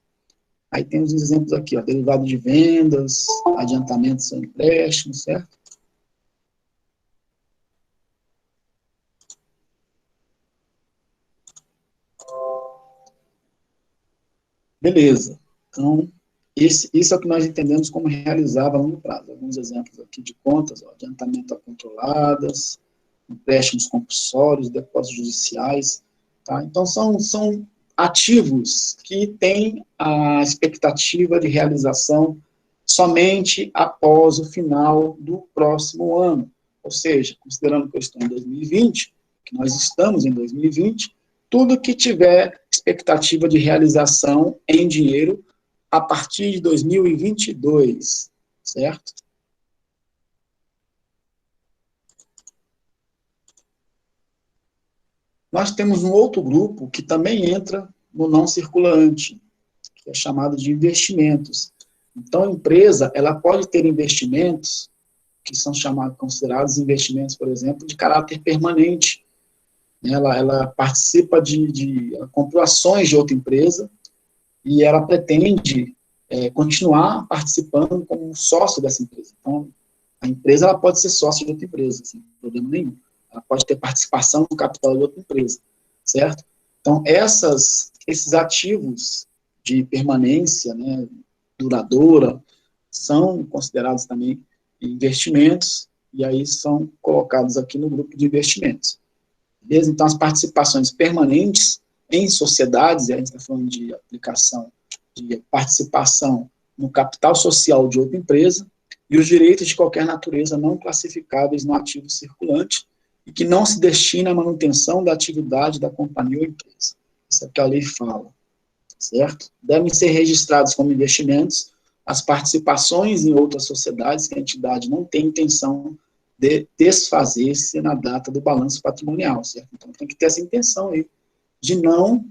Aí tem os exemplos aqui, ó, derivado de vendas, adiantamentos ou empréstimos, certo? Beleza. Então, isso é o que nós entendemos como realizável a longo prazo. Alguns exemplos aqui de contas, ó, adiantamento a controladas, empréstimos compulsórios, depósitos judiciais. Tá? Então, são ativos que têm a expectativa de realização somente após o final do próximo ano. Ou seja, considerando que eu estou em 2020, que nós estamos em 2020, tudo que tiver expectativa de realização em dinheiro a partir de 2022, certo? Nós temos um outro grupo que também entra no não circulante, que é chamado de investimentos. Então, a empresa, ela pode ter investimentos que são considerados investimentos, por exemplo, de caráter permanente. Ela participa ela comprou ações de outra empresa e ela pretende continuar participando como sócio dessa empresa. Então, a empresa ela pode ser sócio de outra empresa, sem problema nenhum. ela pode ter participação no capital de outra empresa, certo? Então, esses ativos de permanência, né, duradoura, são considerados também investimentos, e aí são colocados aqui no grupo de investimentos. Beleza? Então, as participações permanentes em sociedades, e a gente está falando de aplicação, de participação no capital social de outra empresa, e os direitos de qualquer natureza não classificáveis no ativo circulante, e que não se destina à manutenção da atividade da companhia ou empresa. Isso é o que a lei fala, certo? Devem ser registrados como investimentos as participações em outras sociedades que a entidade não tem intenção de desfazer-se na data do balanço patrimonial, certo? Então, tem que ter essa intenção aí de não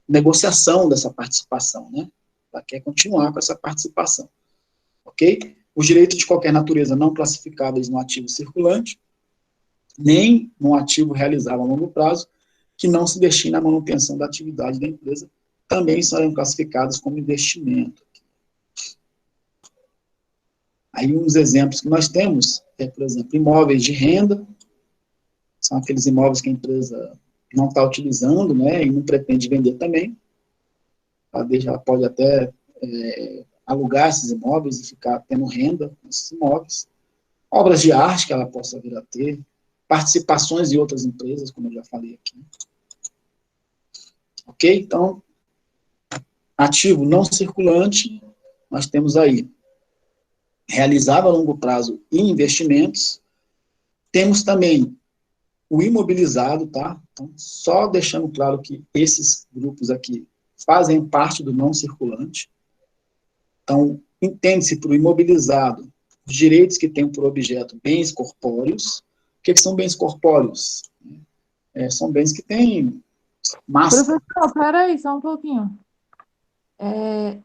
negociação dessa participação, né? Ela quer continuar com essa participação, ok? Os direitos de qualquer natureza não classificáveis no ativo circulante, nem no ativo realizável a longo prazo, que não se destina à manutenção da atividade da empresa, também serão classificados como investimento. Aí, uns exemplos que nós temos por exemplo, imóveis de renda, são aqueles imóveis que a empresa não está utilizando, né, e não pretende vender também. Ela pode até alugar esses imóveis e ficar tendo renda nesses imóveis. Obras de arte que ela possa vir a ter, participações em outras empresas, como eu já falei aqui. Ok? Então, ativo não circulante, nós temos aí realizável a longo prazo e investimentos. Temos também o imobilizado, tá? Então, só deixando claro que esses grupos aqui fazem parte do não circulante. Então, entende-se por imobilizado os direitos que têm por objeto bens corpóreos. O que são bens corpóreos? São bens que têm massa. Professor, peraí, só um pouquinho.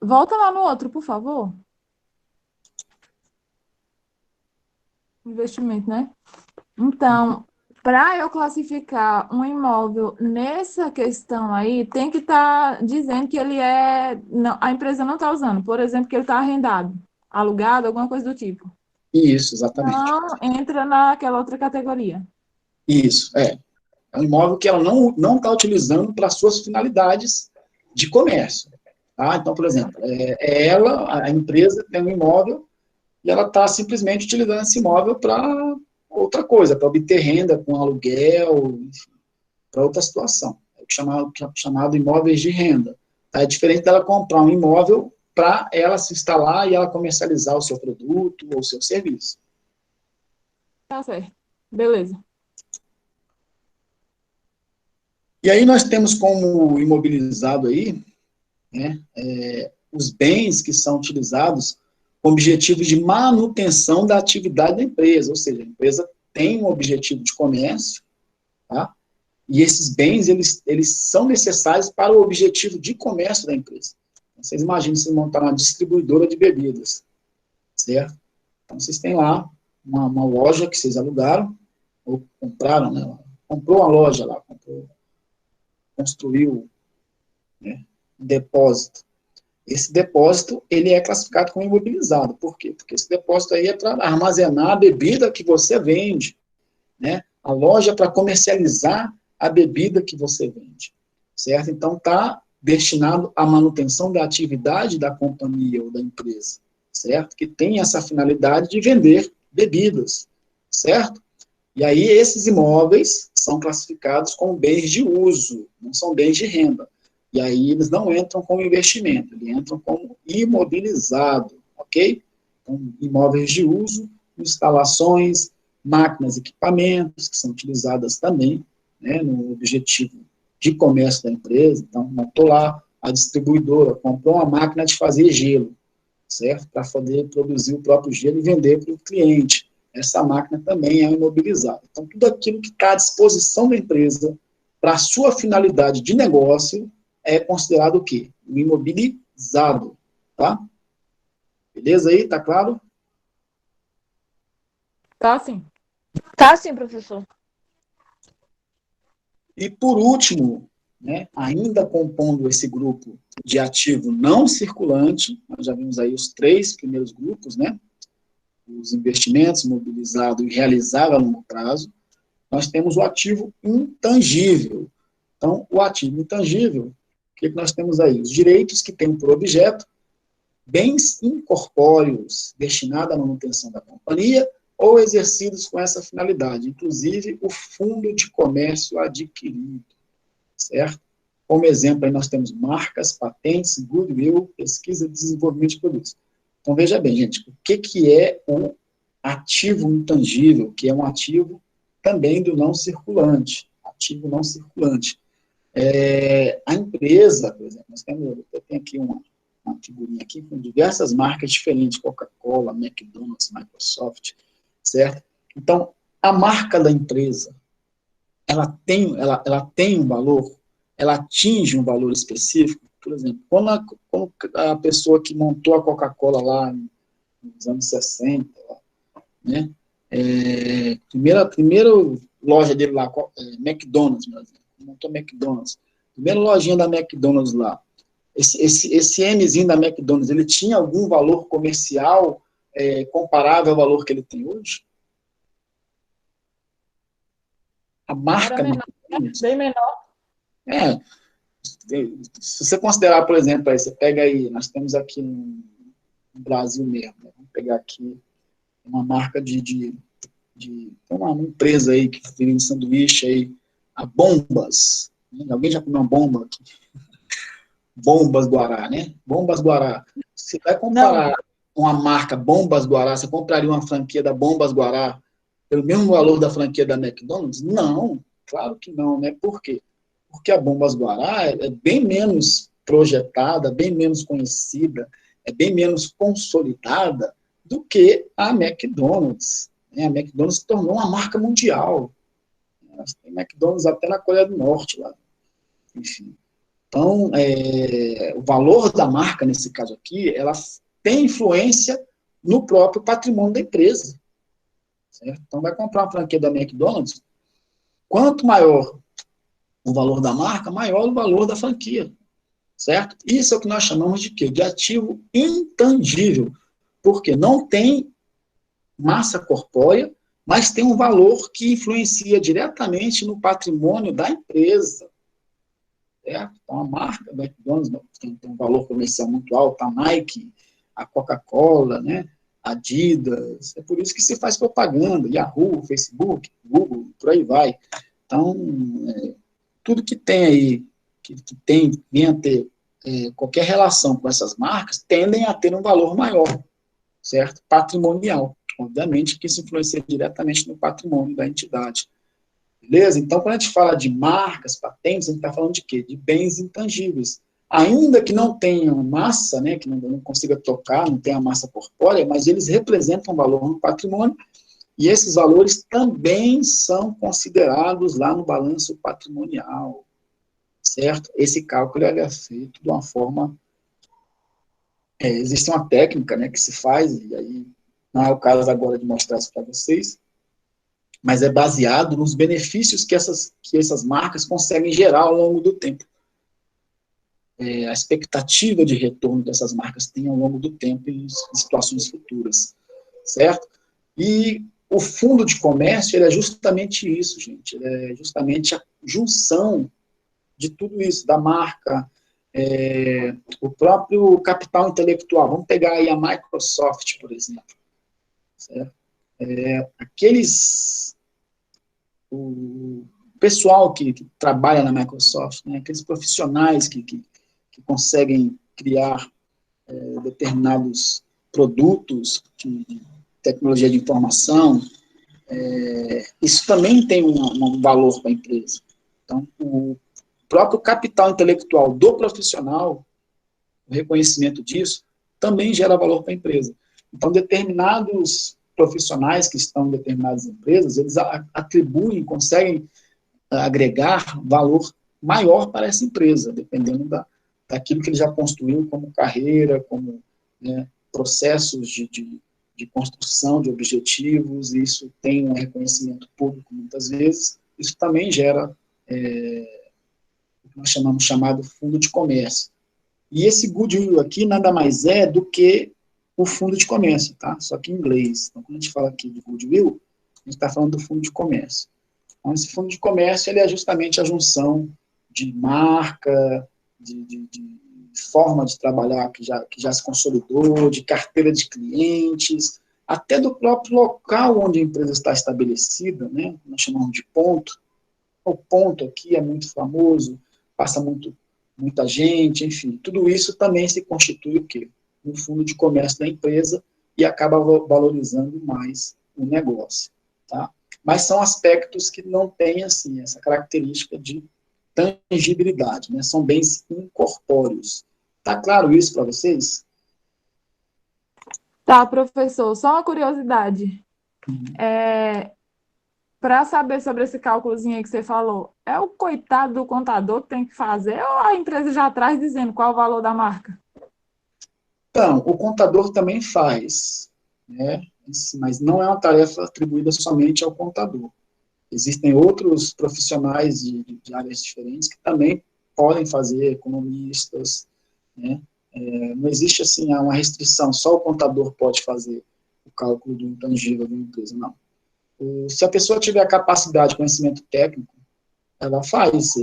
Volta lá no outro, por favor. Investimento, né? Então, para eu classificar um imóvel nessa questão aí, tem que estar dizendo que ele não, a empresa não está usando. Por exemplo, que ele está arrendado, alugado, alguma coisa do tipo. Isso, exatamente. Não entra naquela outra categoria. Isso, é um imóvel que ela não está utilizando para suas finalidades de comércio. Tá? Então, por exemplo, a empresa tem um imóvel e ela está simplesmente utilizando esse imóvel para outra coisa, para obter renda com aluguel, para outra situação. É o chamado imóveis de renda. Tá? É diferente dela comprar um imóvel para ela se instalar e ela comercializar o seu produto ou o seu serviço. Tá certo. Beleza. E aí nós temos como imobilizado aí, né, os bens que são utilizados com objetivo de manutenção da atividade da empresa, ou seja, a empresa tem um objetivo de comércio, tá? E esses bens, eles são necessários para o objetivo de comércio da empresa. Vocês imaginam se montar uma distribuidora de bebidas, certo? Então, vocês têm lá uma loja que vocês alugaram, ou compraram, né? Comprou uma loja lá, construiu, né, um depósito. Esse depósito, ele é classificado como imobilizado. Por quê? Porque esse depósito aí é para armazenar a bebida que você vende, né? A loja é para comercializar a bebida que você vende, certo? Então, está destinado à manutenção da atividade da companhia ou da empresa, certo? Que tem essa finalidade de vender bebidas, certo? E aí, esses imóveis são classificados como bens de uso, não são bens de renda. E aí eles não entram como investimento, eles entram como imobilizado, ok? Então, imóveis de uso, instalações, máquinas, equipamentos, que são utilizadas também, né, no objetivo de comércio da empresa. Então, montou lá a distribuidora, comprou uma máquina de fazer gelo, certo? Para poder produzir o próprio gelo e vender para o cliente. Essa máquina também é imobilizada. Então, tudo aquilo que está à disposição da empresa para a sua finalidade de negócio é considerado o quê? O imobilizado, tá? Beleza aí? Tá claro? Tá sim. Tá sim, professor. E por último, né, ainda compondo esse grupo de ativo não circulante, nós já vimos aí os 3 primeiros grupos, né? Os investimentos, mobilizado e realizável a longo prazo. nós temos o ativo intangível. Então, o ativo intangível, o que nós temos aí? Os direitos que têm por objeto bens incorpóreos destinados à manutenção da companhia ou exercidos com essa finalidade, inclusive o fundo de comércio adquirido, certo? Como exemplo, aí nós temos marcas, patentes, goodwill, pesquisa e desenvolvimento de produtos. Então, veja bem, gente, o que é o ativo intangível, que é um ativo também do não circulante, ativo não circulante. A empresa, por exemplo, eu tenho aqui uma figurinha aqui com diversas marcas diferentes, Coca-Cola, McDonald's, Microsoft, certo? Então, a marca da empresa, ela tem um valor, ela atinge um valor específico. Por exemplo, quando a pessoa que montou a Coca-Cola lá nos anos 60, né, primeira loja dele lá, McDonald's, por exemplo, montou McDonald's, primeira lojinha da McDonald's lá, esse Mzinho da McDonald's, ele tinha algum valor comercial comparável ao valor que ele tem hoje? A marca Era menor, bem menor. Se você considerar, por exemplo, aí, você pega aí, nós temos aqui no Brasil mesmo, né? Vamos pegar aqui uma marca tem uma empresa aí que vende sanduíche aí, a Bombas. Alguém já comeu uma bomba aqui? Bombas Guará, né? Bombas Guará. Você vai comparar uma marca Bombas Guará, você compraria uma franquia da Bombas Guará pelo mesmo valor da franquia da McDonald's? Não, claro que não, né? Por quê? Porque a Bombas Guará é bem menos projetada, bem menos conhecida, é bem menos consolidada do que a McDonald's. A McDonald's se tornou uma marca mundial. Tem McDonald's até na Coreia do Norte, lá. Enfim. Então, o valor da marca, nesse caso aqui, ela tem influência no próprio patrimônio da empresa. Certo? Então, vai comprar uma franquia da McDonald's, quanto maior o valor da marca, maior o valor da franquia. Certo? Isso é o que nós chamamos de quê? De ativo intangível. Porque não tem massa corpórea, mas tem um valor que influencia diretamente no patrimônio da empresa. Certo? Então, a marca da McDonald's tem um valor comercial muito alto, a Nike, a Coca-Cola, né? Adidas, é por isso que se faz propaganda, Yahoo, Facebook, Google, por aí vai. Então, tudo que tem aí, que vem a ter qualquer relação com essas marcas, tendem a ter um valor maior, certo? Patrimonial. Obviamente que isso influencia diretamente no patrimônio da entidade. Beleza? Então, quando a gente fala de marcas, patentes, a gente está falando de quê? De bens intangíveis. Ainda que não tenham massa, né, que não consiga tocar, não tenha massa corpórea, mas eles representam valor no patrimônio, e esses valores também são considerados lá no balanço patrimonial, certo? Esse cálculo é feito de uma forma... existe uma técnica, né, que se faz, e aí não é o caso agora de mostrar isso para vocês, mas é baseado nos benefícios que essas marcas conseguem gerar ao longo do tempo. A expectativa de retorno dessas marcas tem ao longo do tempo em situações futuras, certo? E o fundo de comércio, ele é justamente isso, gente, ele é justamente a junção de tudo isso, da marca, o próprio capital intelectual. Vamos pegar aí a Microsoft, por exemplo, certo? O pessoal que trabalha na Microsoft, né, aqueles profissionais que conseguem criar determinados produtos de tecnologia de informação, isso também tem um valor para a empresa. Então, o próprio capital intelectual do profissional, o reconhecimento disso, também gera valor para a empresa. Então, determinados profissionais que estão em determinadas empresas, eles atribuem, conseguem agregar valor maior para essa empresa, dependendo daquilo que ele já construiu como carreira, como, né, processos de construção de objetivos, e isso tem um reconhecimento público muitas vezes, isso também gera o que nós chamado fundo de comércio. E esse goodwill aqui nada mais é do que o fundo de comércio, tá? Só que em inglês. Então, quando a gente fala aqui de goodwill, a gente está falando do fundo de comércio. Então, esse fundo de comércio ele é justamente a junção de marca, de forma de trabalhar que já se consolidou, de carteira de clientes, até do próprio local onde a empresa está estabelecida, né? Nós chamamos de ponto. O ponto aqui é muito famoso, passa muita gente, enfim, tudo isso também se constitui o quê? Um fundo de comércio da empresa e acaba valorizando mais o negócio, tá? Mas são aspectos que não têm, assim, essa característica de tangibilidade, né? São bens incorpóreos. Tá claro isso para vocês? Tá, professor, só uma curiosidade. Para saber sobre esse cálculozinho aí que você falou, é o coitado do contador que tem que fazer ou a empresa já traz dizendo qual o valor da marca? Então, o contador também faz, né? Mas não é uma tarefa atribuída somente ao contador. Existem outros profissionais de áreas diferentes que também podem fazer, economistas, né? Não existe, assim, uma restrição, só o contador pode fazer o cálculo do intangível de uma empresa, não. Se a pessoa tiver a capacidade, conhecimento técnico, ela faz.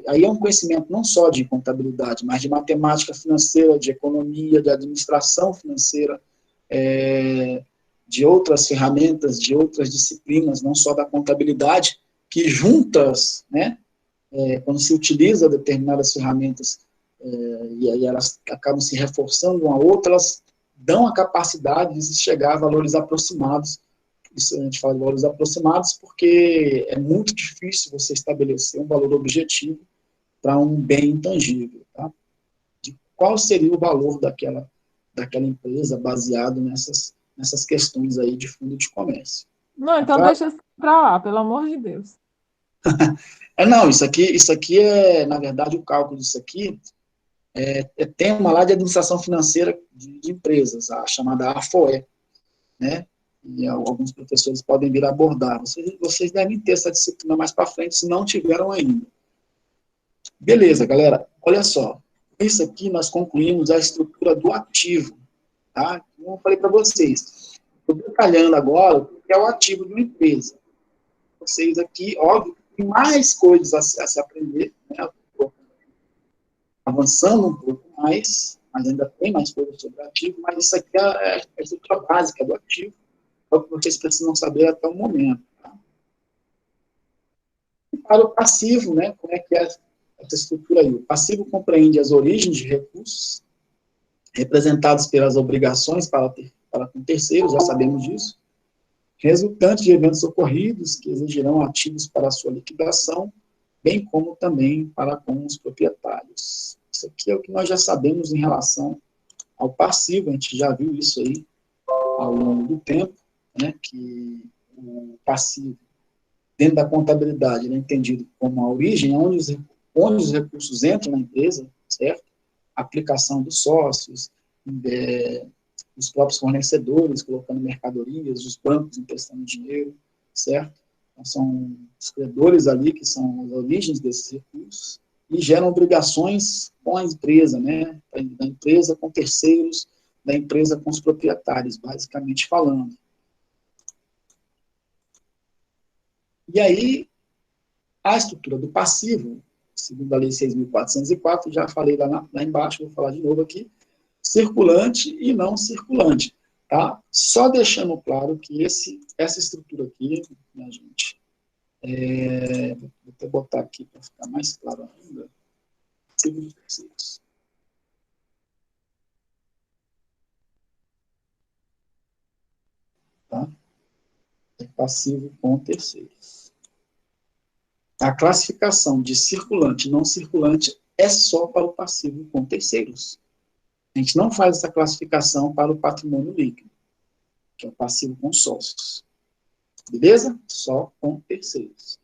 Aí é um conhecimento não só de contabilidade, mas de matemática financeira, de economia, de administração financeira, de outras ferramentas, de outras disciplinas, não só da contabilidade, que juntas, né, quando se utiliza determinadas ferramentas, e aí elas acabam se reforçando uma a outra, elas dão a capacidade de se chegar a valores aproximados. Isso a gente fala de valores aproximados porque é muito difícil você estabelecer um valor objetivo para um bem intangível, tá? De qual seria o valor daquela empresa baseado nessas questões aí de fundo de comércio. Não, então Claro? deixa isso para lá, pelo amor de Deus. Não, isso aqui é, na verdade, o cálculo disso aqui é tema lá de administração financeira de empresas, a chamada AFOE, né? E alguns professores podem vir abordar. Vocês devem ter essa disciplina mais para frente, se não tiveram ainda. Beleza, galera. Olha só. Isso aqui nós concluímos a estrutura do ativo, tá? Como eu falei para vocês. Estou detalhando agora o que é o ativo de uma empresa. Vocês aqui, óbvio, tem mais coisas a se aprender, né? Avançando um pouco mais, mas ainda tem mais coisas sobre o ativo, mas isso aqui é a estrutura básica do ativo, é o que vocês precisam saber até o momento. Tá? E para o passivo, né, como é que é essa estrutura aí? O passivo compreende as origens de recursos, representados pelas obrigações para com terceiros, já sabemos disso, resultantes de eventos ocorridos que exigirão ativos para a sua liquidação, bem como também para com os proprietários. Isso aqui é o que nós já sabemos em relação ao passivo, a gente já viu isso aí ao longo do tempo, né, que o passivo, dentro da contabilidade, ele é entendido como a origem, onde os recursos entram na empresa, certo? A aplicação dos sócios, os próprios fornecedores colocando mercadorias, os bancos emprestando dinheiro, certo? Então, são os credores ali que são as origens desses recursos e geram obrigações com a empresa, né? Da empresa com terceiros, da empresa com os proprietários, basicamente falando. E aí, a estrutura do passivo, segundo a Lei 6.404, já falei lá embaixo, vou falar de novo aqui, circulante e não circulante, tá? Só deixando claro que essa estrutura aqui, minha gente, vou até botar aqui para ficar mais claro ainda, passivo de terceiros. Tá? É passivo com terceiros. A classificação de circulante e não circulante é só para o passivo com terceiros. A gente não faz essa classificação para o patrimônio líquido, que é o passivo com sócios. Beleza? Só com terceiros.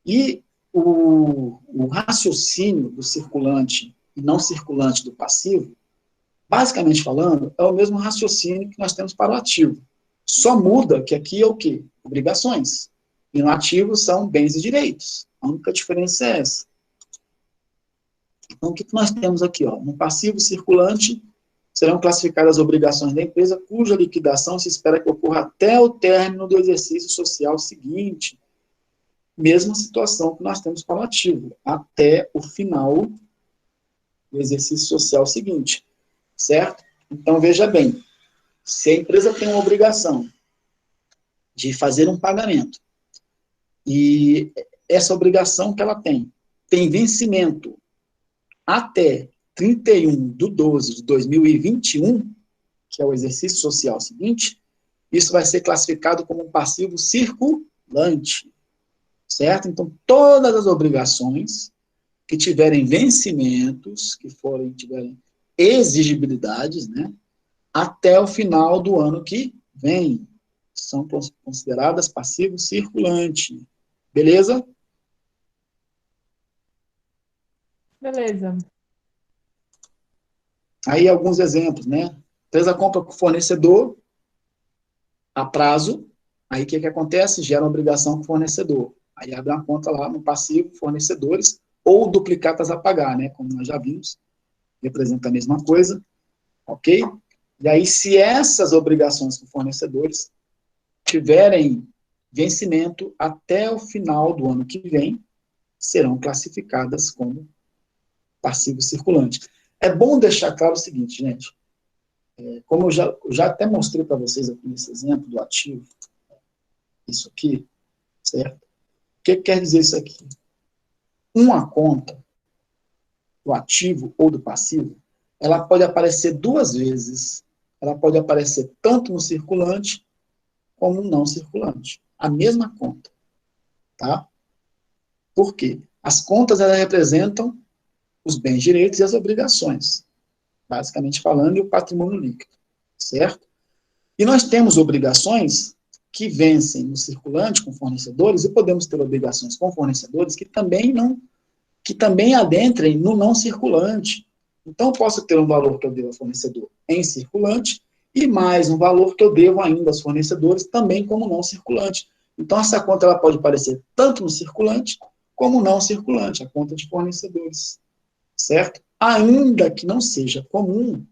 E o raciocínio do circulante e não circulante do passivo, basicamente falando, é o mesmo raciocínio que nós temos para o ativo. Só muda que aqui é o quê? Obrigações. E no ativo são bens e direitos. A única diferença é essa. Então, o que nós temos aqui? Ó? No passivo circulante, serão classificadas as obrigações da empresa cuja liquidação se espera que ocorra até o término do exercício social seguinte. mesma situação que nós temos para o ativo, até o final do exercício social seguinte, certo? Então, veja bem, se a empresa tem uma obrigação de fazer um pagamento, e essa obrigação que ela tem vencimento até 31/12/2021, que é o exercício social seguinte, isso vai ser classificado como um passivo circulante, certo? Então, todas as obrigações que tiverem vencimentos, tiverem exigibilidades, né, até o final do ano que vem, são consideradas passivo circulante. Beleza? Beleza. Aí alguns exemplos, né? A empresa compra com o fornecedor a prazo, aí o que acontece? Gera uma obrigação com o fornecedor. Aí abre uma conta lá no passivo fornecedores ou duplicatas a pagar, né? Como nós já vimos, representa a mesma coisa, ok? E aí, se essas obrigações com fornecedores tiverem vencimento até o final do ano que vem, serão classificadas como passivo circulante. É bom deixar claro o seguinte, gente, como eu já até mostrei para vocês aqui nesse exemplo do ativo, isso aqui, certo? O que quer dizer isso aqui? Uma conta, do ativo ou do passivo, ela pode aparecer duas vezes. Ela pode aparecer tanto no circulante como no não circulante. A mesma conta. Tá? Por quê? As contas, elas representam os bens direitos e as obrigações, basicamente falando, e o patrimônio líquido, certo? E nós temos obrigações que vencem no circulante com fornecedores, e podemos ter obrigações com fornecedores que também adentrem no não circulante. Então, eu posso ter um valor que eu devo ao fornecedor em circulante e mais um valor que eu devo ainda aos fornecedores também como não circulante. Então, essa conta ela pode aparecer tanto no circulante como não circulante, a conta de fornecedores, certo? Ainda que não seja comum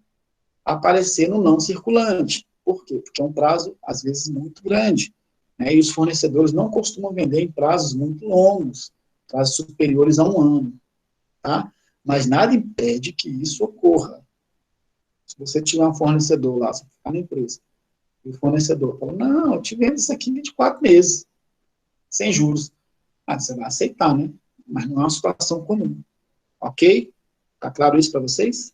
aparecer no não circulante. Por quê? Porque é um prazo, às vezes, muito grande, né? E os fornecedores não costumam vender em prazos muito longos, prazos superiores a um ano, tá? Mas nada impede que isso ocorra. Se você tiver um fornecedor lá, você ficar na empresa, e o fornecedor fala, não, eu te vendo isso aqui em 24 meses, sem juros. Ah, você vai aceitar, né? Mas não é uma situação comum. Ok? Tá claro isso para vocês?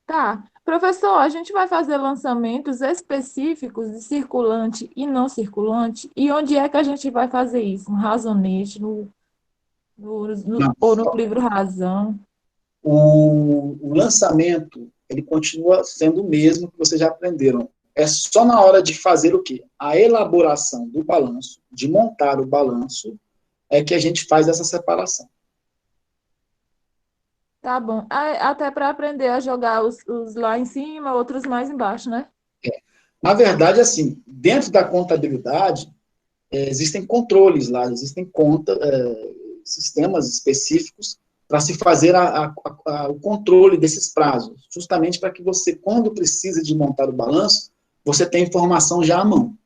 Tá. Professor, a gente vai fazer lançamentos específicos de circulante e não circulante? E onde é que a gente vai fazer isso? No Razonete, Não. ou no livro Razão? O lançamento, ele continua sendo o mesmo que vocês já aprenderam. É só na hora de fazer o quê? A elaboração do balanço, de montar o balanço, é que a gente faz essa separação. Tá bom. Até para aprender a jogar os lá em cima, outros mais embaixo, né? Na verdade, assim, dentro da contabilidade, existem controles lá, existem sistemas específicos para se fazer o controle desses prazos, justamente para que você, quando precisa de montar o balanço, você tenha informação já à mão,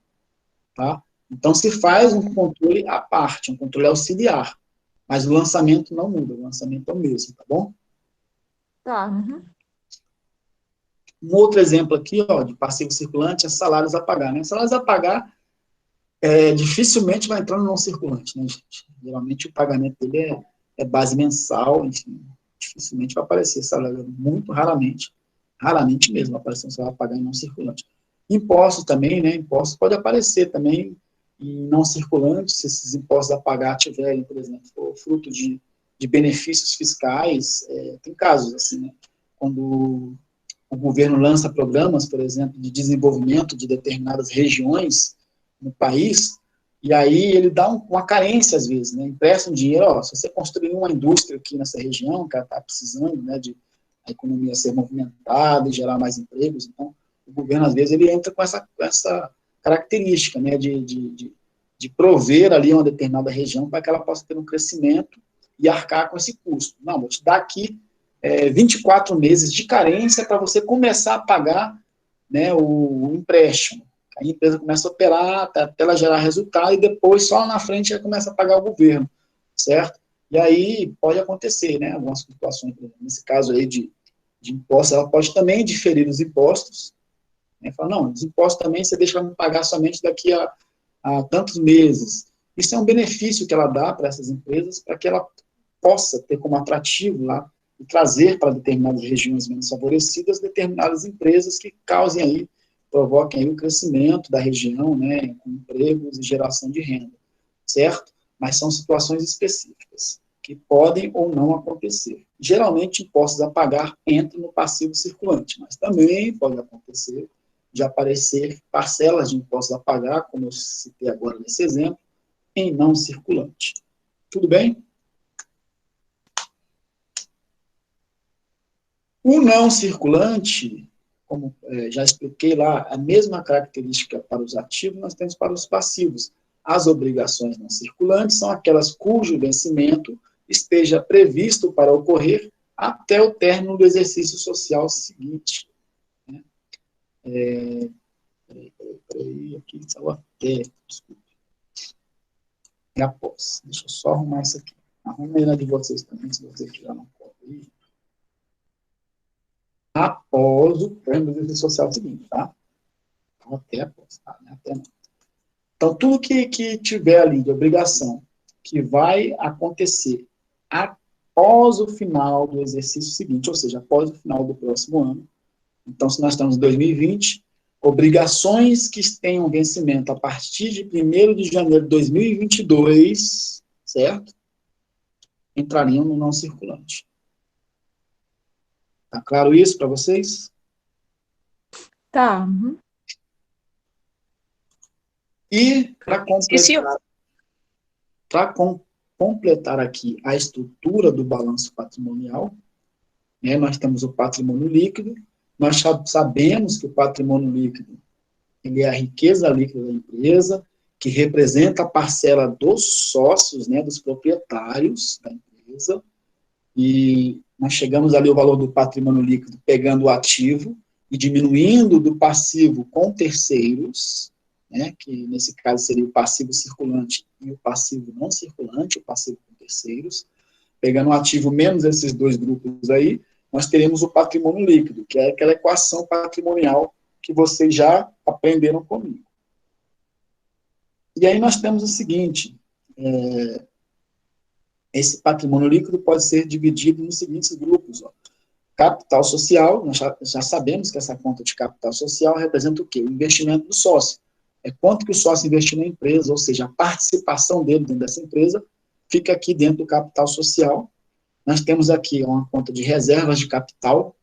tá? Então, se faz um controle à parte, um controle auxiliar, mas o lançamento não muda, o lançamento é o mesmo, tá bom? Tá. Uhum. Um outro exemplo aqui, ó, de passivo circulante é salários a pagar, né? Salários a pagar dificilmente vai entrar no não circulante, né, gente? Geralmente o pagamento dele é base mensal, enfim, dificilmente vai aparecer salário, muito raramente mesmo vai aparecer um salário a pagar em não circulante. Impostos também, né? Impostos pode aparecer também em não circulante, se esses impostos a pagar tiverem, por exemplo, fruto de benefícios fiscais, tem casos assim, né? Quando o governo lança programas, por exemplo, de desenvolvimento de determinadas regiões no país, e aí ele dá uma carência às vezes, né? Empresta um dinheiro, ó, se você construir uma indústria aqui nessa região, que ela está precisando, né, de a economia ser movimentada e gerar mais empregos, então o governo às vezes ele entra com essa característica, né, de prover ali uma determinada região para que ela possa ter um crescimento e arcar com esse custo. Não, vou te dar aqui 24 meses de carência para você começar a pagar, né, o empréstimo. a empresa começa a operar até ela gerar resultado, e depois, só lá na frente, ela começa a pagar o governo, certo? E aí pode acontecer, né, algumas situações, nesse caso aí de impostos, ela pode também diferir os impostos, né, fala, não, os impostos também você deixa me pagar somente daqui a tantos meses. Isso é um benefício que ela dá para essas empresas, para que ela possa ter como atrativo lá, e trazer para determinadas regiões menos favorecidas determinadas empresas que causem aí, provoquem aí o crescimento da região, né, com empregos e geração de renda, certo? Mas são situações específicas, que podem ou não acontecer. Geralmente, impostos a pagar entram no passivo circulante, mas também pode acontecer de aparecer parcelas de impostos a pagar, como eu citei agora nesse exemplo, em não circulante. Tudo bem? O não circulante, como já expliquei lá, a mesma característica para os ativos nós temos para os passivos. As obrigações não circulantes são aquelas cujo vencimento esteja previsto para ocorrer até o término do exercício social seguinte. Né? Peraí, aqui estava até, desculpe. E após. Deixa eu só arrumar isso aqui. Arrumei na de vocês também, se vocês já não podem ir. Após o término do exercício social seguinte, tá? Até após, tá? Até não. Então, tudo que tiver ali de obrigação que vai acontecer após o final do exercício seguinte, ou seja, após o final do próximo ano. Então, se nós estamos em 2020, obrigações que tenham vencimento a partir de 1º de janeiro de 2022, certo? Entrariam no não circulante. Tá claro isso para vocês? Tá. Uhum. E para completar aqui a estrutura do balanço patrimonial, né, nós temos o patrimônio líquido. Nós sabemos que o patrimônio líquido ele é a riqueza líquida da empresa, que representa a parcela dos sócios, né, dos proprietários da empresa, e nós chegamos ali ao valor do patrimônio líquido pegando o ativo e diminuindo do passivo com terceiros, né, que nesse caso seria o passivo circulante e o passivo não circulante, o passivo com terceiros. Pegando o ativo menos esses dois grupos aí, nós teremos o patrimônio líquido, que é aquela equação patrimonial que vocês já aprenderam comigo. E aí nós temos o seguinte, esse patrimônio líquido pode ser dividido nos seguintes grupos. Ó. Capital social, nós já sabemos que essa conta de capital social representa o quê? O investimento do sócio. É quanto que o sócio investiu na empresa, ou seja, a participação dele dentro dessa empresa fica aqui dentro do capital social. Nós temos aqui uma conta de reservas de capital,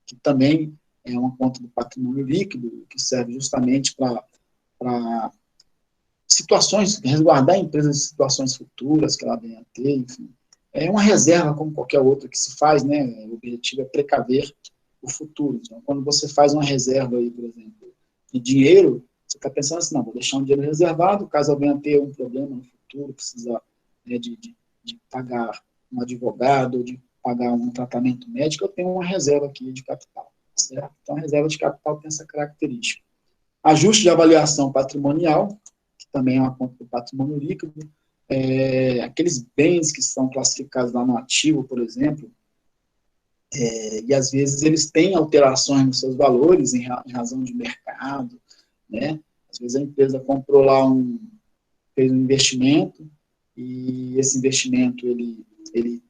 que também é uma conta do patrimônio líquido, que serve justamente para situações, resguardar a empresa de situações futuras que ela venha a ter, enfim. É uma reserva como qualquer outra que se faz, né? O objetivo é precaver o futuro. Então, quando você faz uma reserva aí, por exemplo, de dinheiro, você está pensando assim, não, vou deixar um dinheiro reservado, caso eu venha a ter um problema no futuro, precisar, né, de pagar um advogado, ou de pagar um tratamento médico, eu tenho uma reserva aqui de capital, certo? Então, a reserva de capital tem essa característica. Ajuste de avaliação patrimonial, que também é uma conta do patrimônio líquido, aqueles bens que são classificados lá no ativo, por exemplo, e às vezes eles têm alterações nos seus valores em razão de mercado, né? Às vezes a empresa comprou lá fez um investimento, e esse investimento ele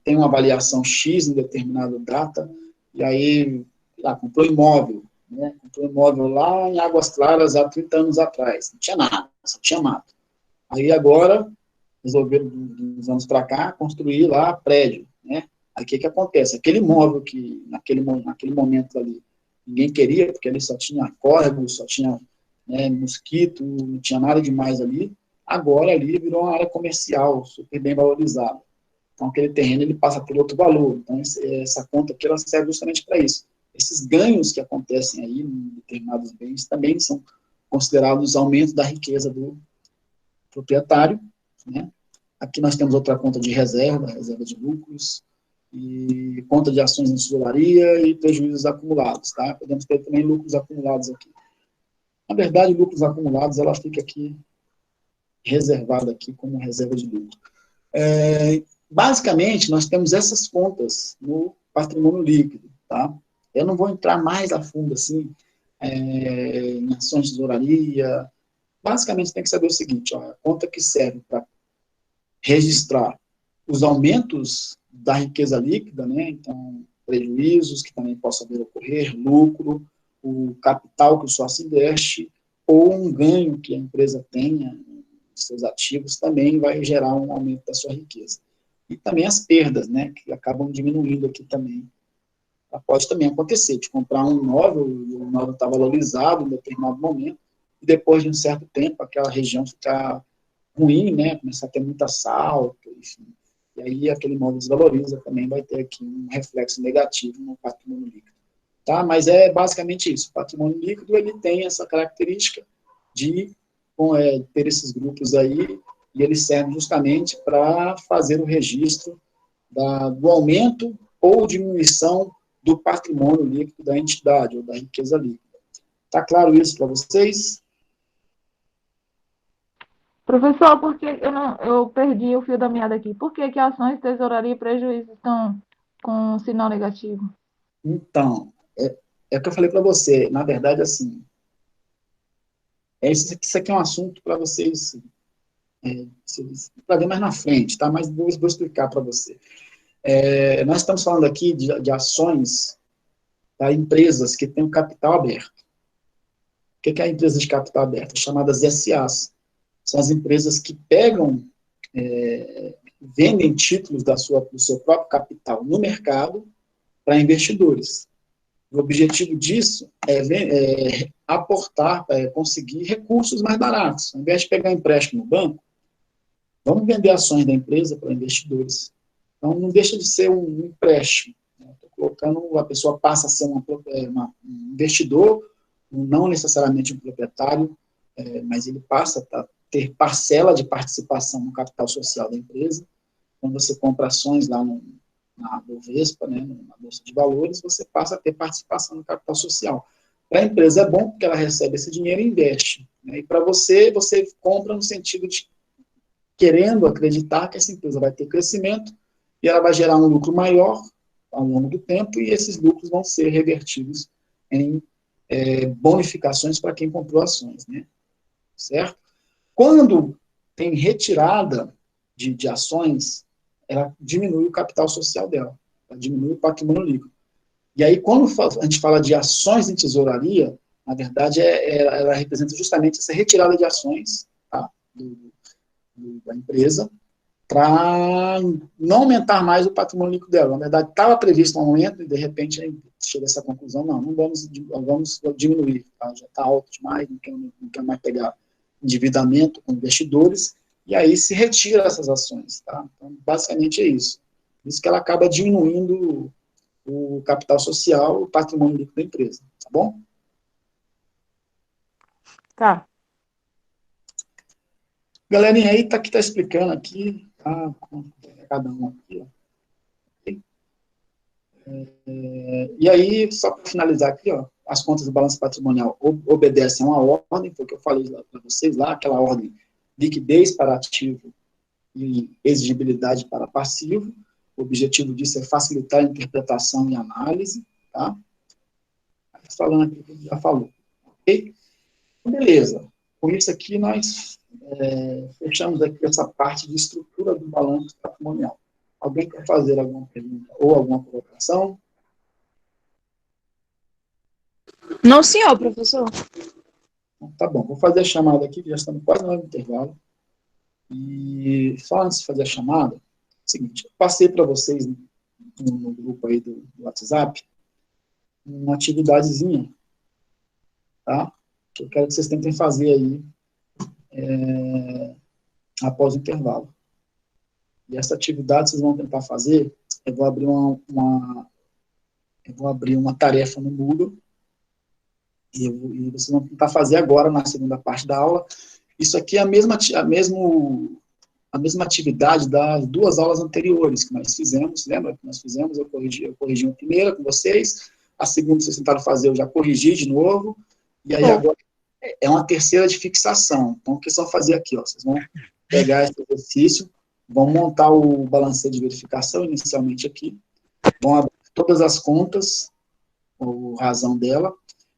tem uma avaliação X em determinada data, e aí comprou imóvel, né? Comprou imóvel lá em Águas Claras há 30 anos atrás, não tinha nada, só tinha mato. Aí agora resolveram, uns anos para cá, construir lá prédio, né? Aí o que acontece? Aquele imóvel que naquele momento ali ninguém queria, porque ali só tinha córrego, só tinha, né, mosquito, não tinha nada demais ali, agora ali virou uma área comercial, super bem valorizada. Então aquele terreno ele passa por outro valor. Então essa conta aqui ela serve justamente para isso. Esses ganhos que acontecem aí em determinados bens também são considerados aumentos da riqueza do proprietário, né? Aqui nós temos outra conta de reserva de lucros, e conta de ações em tesouraria e prejuízos acumulados, tá? Podemos ter também lucros acumulados aqui. Na verdade, lucros acumulados, ela fica aqui reservada aqui como reserva de lucro. Basicamente, nós temos essas contas no patrimônio líquido, tá? Eu não vou entrar mais a fundo, assim, em ações de tesouraria. Basicamente, tem que saber o seguinte, ó, a conta que serve para registrar os aumentos da riqueza líquida, né? Então, prejuízos que também possam vir a ocorrer, lucro, o capital que o sócio investe, ou um ganho que a empresa tenha em seus ativos, também vai gerar um aumento da sua riqueza. E também as perdas, né, que acabam diminuindo aqui também. Pode também acontecer, de comprar um imóvel, e o imóvel está valorizado em determinado momento, e depois de um certo tempo, aquela região ficar ruim, né, começar a ter muito assalto, enfim. E aí aquele imóvel desvaloriza, também vai ter aqui um reflexo negativo no patrimônio líquido. Tá? Mas é basicamente isso. O patrimônio líquido, ele tem essa característica de ter esses grupos aí, e eles servem justamente para fazer o registro do aumento ou diminuição do patrimônio líquido da entidade, ou da riqueza líquida. Está claro isso para vocês? Professor, por que eu perdi o fio da meada aqui? Por que ações, tesouraria e prejuízo estão com sinal negativo? Então, é o que eu falei para você. Na verdade, assim, isso aqui é um assunto para vocês, para ver mais na frente, tá? Mas vou explicar para você. Nós estamos falando aqui de ações, tá? Empresas que têm o capital aberto. O que é a empresa de capital aberto? Chamadas SAs. São as empresas que pegam, vendem títulos do seu próprio capital no mercado para investidores. O objetivo disso é aportar, conseguir recursos mais baratos. Ao invés de pegar empréstimo no banco, vamos vender ações da empresa para investidores. Então, não deixa de ser um empréstimo. Estou colocando, a pessoa passa a ser um investidor, não necessariamente um proprietário, mas ele passa a ter parcela de participação no capital social da empresa. Quando você compra ações lá na Bovespa, né, na Bolsa de Valores, você passa a ter participação no capital social. Para a empresa é bom, porque ela recebe esse dinheiro e investe. Né, e para você compra no sentido de querendo acreditar que essa empresa vai ter crescimento e ela vai gerar um lucro maior ao longo do tempo, e esses lucros vão ser revertidos em bonificações para quem comprou ações. Né, certo? Quando tem retirada de ações, ela diminui o capital social dela, ela diminui o patrimônio líquido. E aí, quando a gente fala de ações em tesouraria, na verdade, ela representa justamente essa retirada de ações, tá, da empresa, para não aumentar mais o patrimônio líquido dela. Na verdade, estava previsto um aumento e, de repente, chega a essa conclusão, não vamos diminuir, tá? Já está alto demais, não quer mais pegar endividamento com investidores, e aí se retira essas ações. Tá? Então, basicamente é isso. Por isso que ela acaba diminuindo o capital social, o patrimônio líquido da empresa. Tá bom? Tá. Galerinha aí que está explicando aqui, tá? Cada um aqui, ó. E aí, só para finalizar aqui, ó, as contas do balanço patrimonial obedecem a uma ordem, foi o que eu falei para vocês lá, aquela ordem liquidez para ativo e exigibilidade para passivo. O objetivo disso é facilitar a interpretação e análise, tá? Falando aqui, que já falou. Ok? Beleza. Com isso aqui, nós fechamos aqui essa parte de estrutura do balanço patrimonial. Alguém quer fazer alguma pergunta ou alguma colocação? Não, senhor, professor. Então, tá bom, vou fazer a chamada aqui, que já estamos quase no intervalo. E só antes de fazer a chamada, é o seguinte, eu passei para vocês no grupo aí do WhatsApp uma atividadezinha, tá? Que eu quero que vocês tentem fazer aí após o intervalo. E essa atividade vocês vão tentar fazer, eu vou abrir uma tarefa no Moodle, e vocês vão tentar fazer agora na segunda parte da aula. Isso aqui é a mesma atividade das duas aulas anteriores que nós fizemos, lembra que nós fizemos? Eu corrigi a primeira com vocês, a segunda vocês tentaram fazer, eu já corrigi de novo, e aí agora é uma terceira de fixação. Então, o que vocês vão fazer aqui? Ó, vocês vão pegar esse exercício, vão montar o balanceio de verificação inicialmente aqui, vão abrir todas as contas, ou razão dela,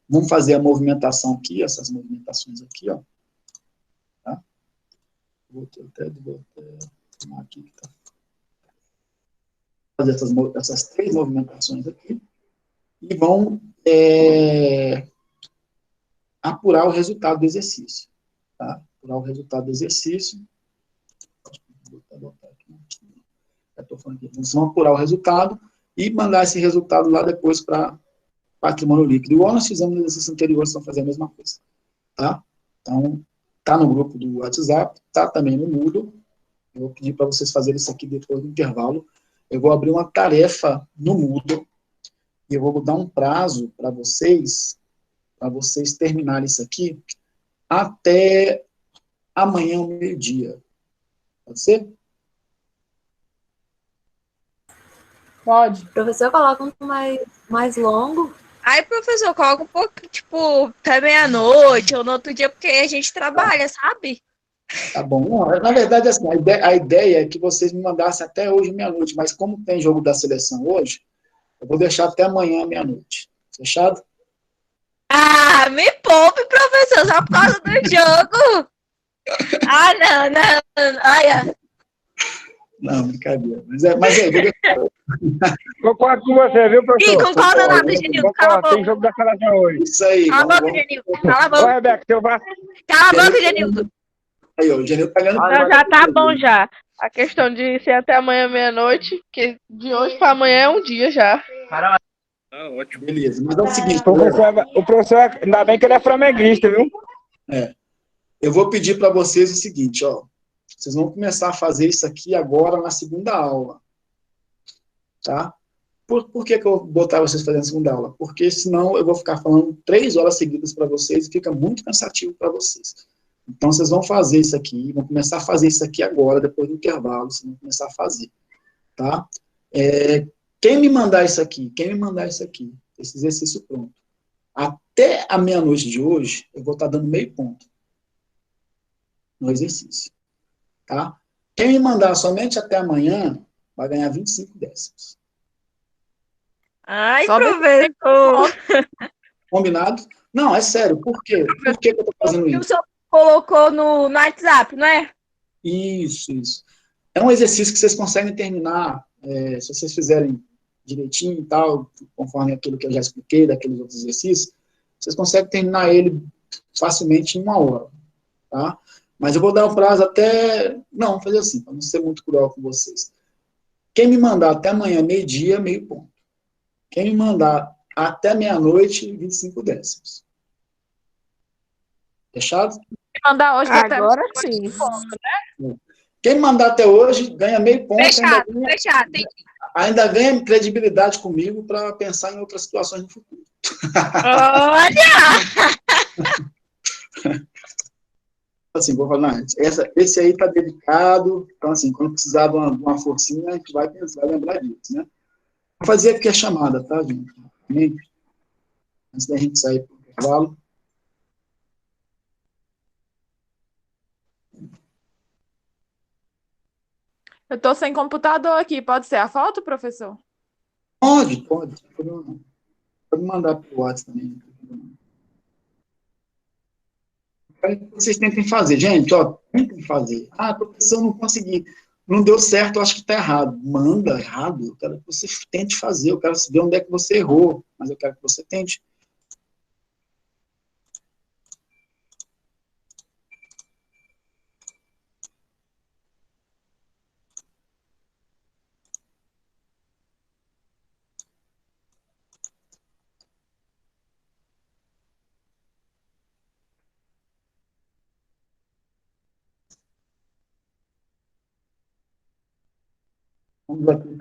vão fazer a movimentação aqui, essas movimentações aqui, ó. Tá? Vou tomar aqui, tá? Fazer essas três movimentações aqui, e vão apurar o resultado do exercício. Tá? Apurar o resultado do exercício. Vocês vão apurar o resultado e mandar esse resultado lá depois para patrimônio líquido. Igual nós fizemos no exercício anterior, vocês vão fazer a mesma coisa. Tá? Então, tá no grupo do WhatsApp, tá também no Moodle. Eu vou pedir para vocês fazerem isso aqui depois do intervalo. Eu vou abrir uma tarefa no Moodle e eu vou dar um prazo para vocês terminarem isso aqui até amanhã, ao meio-dia. Pode ser? Pode. Professor, coloca um mais longo. Aí, professor, coloca um pouco, tipo, até meia-noite ou no outro dia, porque a gente trabalha, sabe? Tá bom. Não, na verdade, assim, a ideia é que vocês me mandassem até hoje, meia-noite, mas como tem jogo da seleção hoje, eu vou deixar até amanhã, meia-noite. Fechado? Ah, me poupe, professor, só por causa do jogo. Ah, não. Olha. Não, brincadeira. Mas aí, vou deixar. Concordo com você, viu, professor? Ih, concorda nada, Genildo. Cala a boca. Tem jogo da seleção hoje. Isso aí. Cala a boca, Genildo. Cala a Ô, boca. Rebeca, teu braço. Cala a boca, Genildo. Aí, ó, o Genildo tá ganhando. Não, já tá bom já. A questão de ser até amanhã meia-noite, que de hoje para amanhã é um dia já. Ótimo. Beleza, mas é o seguinte, O professor, ainda bem que ele é flamenguista, viu? eu vou pedir para vocês o seguinte, ó. Vocês vão começar a fazer isso aqui agora na segunda aula. Tá? Por que eu vou botar vocês fazendo a segunda aula? Porque senão eu vou ficar falando 3 horas seguidas para vocês e fica muito cansativo para vocês. Então, vocês vão fazer isso aqui, vão começar a fazer isso aqui agora, depois do intervalo, vocês vão começar a fazer. Tá? Quem me mandar isso aqui, esse exercício pronto, até a meia-noite de hoje, eu vou estar dando meio ponto no exercício. Tá? Quem me mandar somente até amanhã, vai ganhar 25 décimos. Ai, Só professor. Combinado? Não, é sério. Por quê? Por que eu estou fazendo O isso? senhor colocou no WhatsApp, não é? Isso. É um exercício que vocês conseguem terminar, se vocês fizerem direitinho e tal, conforme aquilo que eu já expliquei, daqueles outros exercícios, vocês conseguem terminar ele facilmente em 1 hora. Tá? Mas eu vou dar o prazo até... Não, vou fazer assim, para não ser muito cruel com vocês. Quem me mandar até amanhã, meio-dia, meio ponto. Quem me mandar até meia-noite, 25 décimos. Fechado? Mandar hoje Agora sim. Quem mandar até hoje, ganha meio ponto. Fechado. Ainda ganha credibilidade comigo para pensar em outras situações no futuro. Olha! Assim, vou falar, não, esse aí tá dedicado, então assim, quando precisar de uma forcinha, a gente vai pensar, lembrar disso, né? Vou fazer aqui a chamada, tá, gente? Antes da gente sair para o intervalo. Eu tô sem computador aqui. Pode ser a foto, professor? Pode. Pode mandar para o WhatsApp também. Quero que vocês tentem fazer. Gente, ó, tentem fazer. Ah, professor, não consegui. Não deu certo, eu acho que está errado. Manda errado. Eu quero que você tente fazer. Eu quero saber onde é que você errou. Mas eu quero que você tente.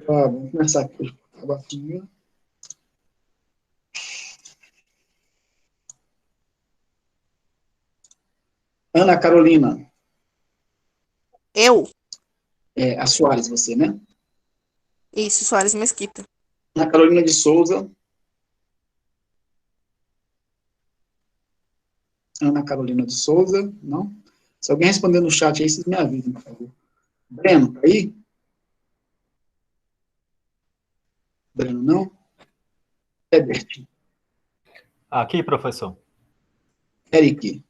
Vamos começar aqui. Tabaquinho. Ana Carolina. Eu? A Soares, você, né? Isso, Soares Mesquita. Ana Carolina de Souza. Ana Carolina de Souza, não? Se alguém responder no chat aí, vocês me avisem, por favor. Breno, tá aí? Breno, não? Herbert, Aqui, professor. Eric.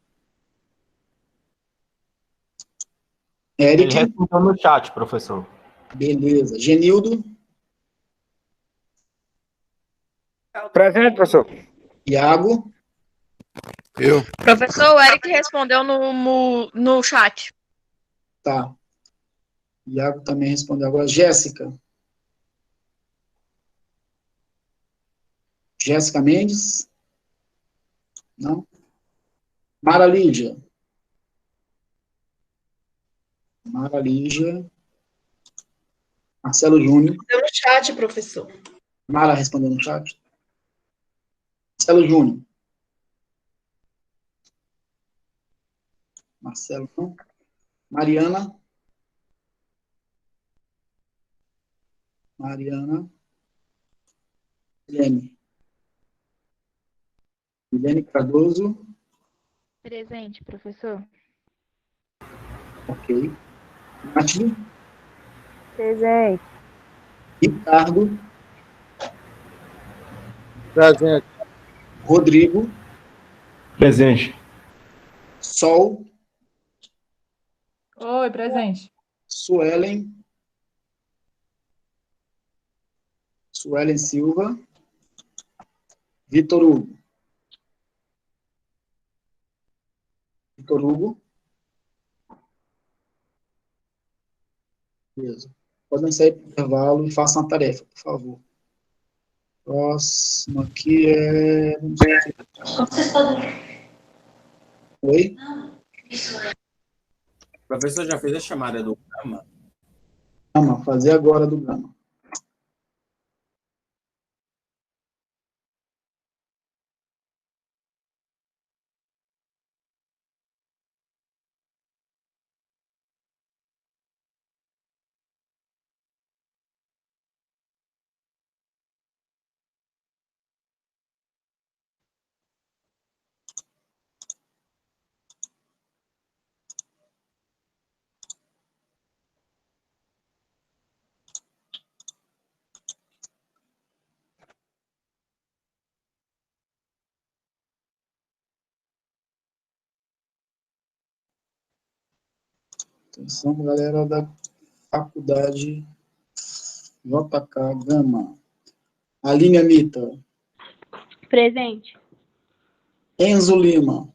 Ele Eric, respondeu no chat, professor. beleza. Genildo, Presente, professor. Iago, Eu. Professor, o Eric respondeu no chat. tá. Iago também respondeu agora. Jéssica. Jéssica Mendes? Não? Mara Lídia. Mara Lídia. Marcelo Júnior. Deu no chat, professor. Mara respondeu no chat. Marcelo Júnior. Marcelo, não. Mariana. Mariana. Guilherme. Guilherme Cardoso. Presente, professor. Ok. Nath. Presente. Ricardo. Presente. Rodrigo. Presente. Sol. Oi, presente. Suelen. Suelen Silva. Vitor Hugo. Vitor Hugo. Beleza. Podem sair para o intervalo e façam a tarefa, por favor. Próximo aqui é... Oi? O professor já fez a chamada do Gama? Gama, fazer agora do Gama. Atenção, galera da faculdade JK Gama. Aline Amita. Presente. Enzo Lima.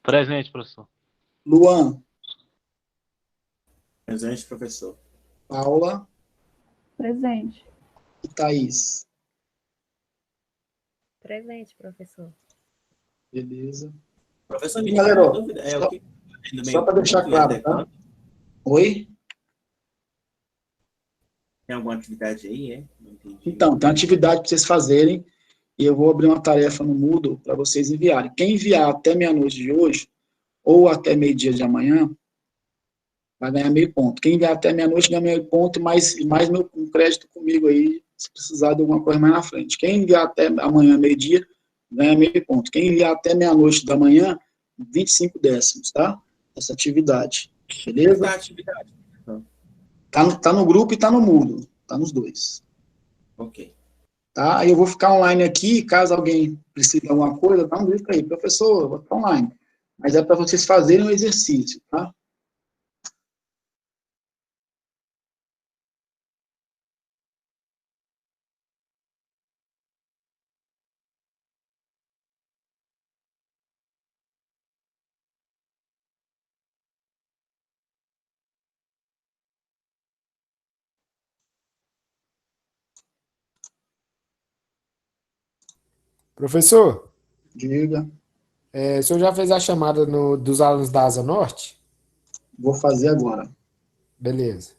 Presente, professor. Luan. Presente, professor. Paula Presente. e Thaís. Presente, professor. Beleza. Professor, E, me galera, tira ó, uma dúvida. É o que... só para deixar claro, tá? Oi? Tem alguma atividade aí, é? Não entendi. Então, tem uma atividade para vocês fazerem e eu vou abrir uma tarefa no Moodle para vocês enviarem. Quem enviar até meia-noite de hoje ou até meio-dia de amanhã vai ganhar meio ponto. Quem enviar até meia-noite ganha meio ponto e mais um crédito comigo aí, se precisar de alguma coisa mais na frente. Quem enviar até amanhã, meio-dia, ganha meio ponto. Quem enviar até meia-noite da manhã, 25 décimos, tá? Essa atividade. Beleza? Tá, atividade. Tá no grupo e tá no Moodle. Tá nos dois. Ok. Tá? Aí eu vou ficar online aqui, caso alguém precise de alguma coisa, dá um grito aí, professor, eu vou ficar online. Mas é para vocês fazerem o exercício, tá? Professor, Diga, o senhor já fez a chamada dos alunos da Asa Norte? vou fazer agora. Beleza.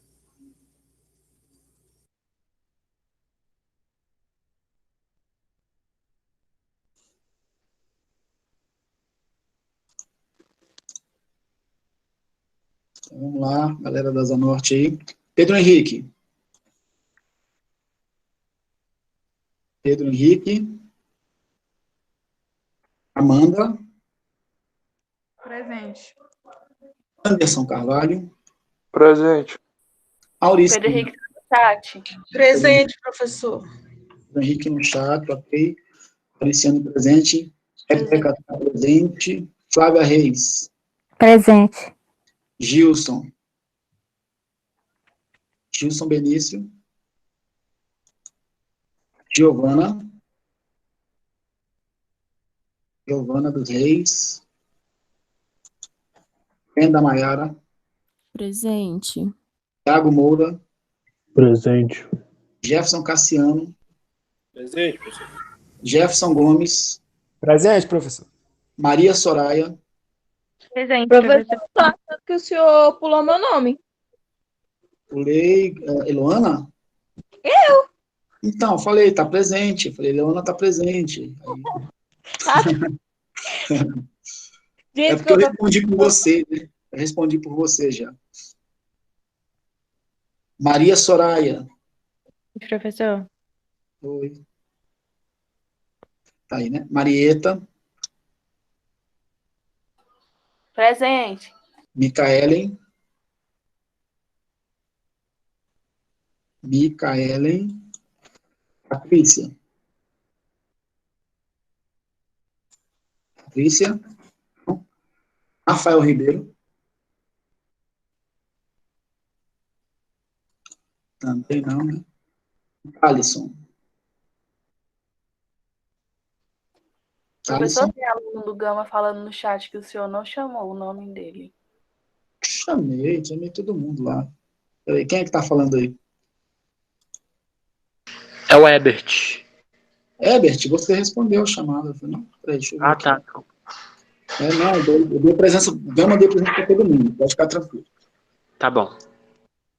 Então, vamos lá, galera da Zanorte aí. Pedro Henrique. Pedro Henrique. Amanda. Presente. Anderson Carvalho. Presente. Aurício Pedro Henrique Chat. Presente, professor. Henrique no chat, ok. Auriciano presente. Rebeca está presente. Flávia Reis. Presente. Gilson. Gilson Benício. Giovana. Giovana dos Reis. Brenda Maiara. Presente. Thiago Moura. Presente. Jefferson Cassiano. Presente, professor. Jefferson Gomes. Presente, professor. Maria Soraya. Presente, Professor, professor. tô achando que o senhor pulou meu nome. Pulei. Eloana? Eu? Então, falei, tá presente. Falei, Eloana tá presente. É porque eu Desculpa. respondi por você, né? Eu respondi por você já. Maria Soraya. Professor. Oi. Tá aí, né? Marieta. Presente. Micaelen. Patrícia. Rafael Ribeiro. Também não, né? Alisson. Professor, tem aluno do Gama falando no chat que o senhor não chamou o nome dele. Chamei todo mundo lá. Peraí, quem é que tá falando aí? É o Ebert. Ebert, você respondeu a chamada. Eu falei, não, peraí, deixa eu ver aqui. Tá. Não, eu dei presença, Gama deu presença para todo mundo, pode ficar tranquilo. Tá bom.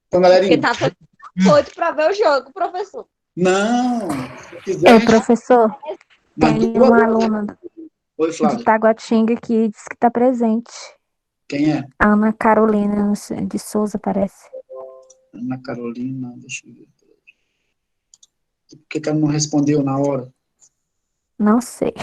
Então, galerinha. Porque tá todo doido pra ver o jogo, professor. Não, se quiser. Professor, Mas tem duas uma vezes. aluna Oi, Flávia. de Taguatinga que disse que está presente. Quem é? Ana Carolina de Souza, parece. Ana Carolina, deixa eu ver. Por que ela não respondeu na hora? Não sei.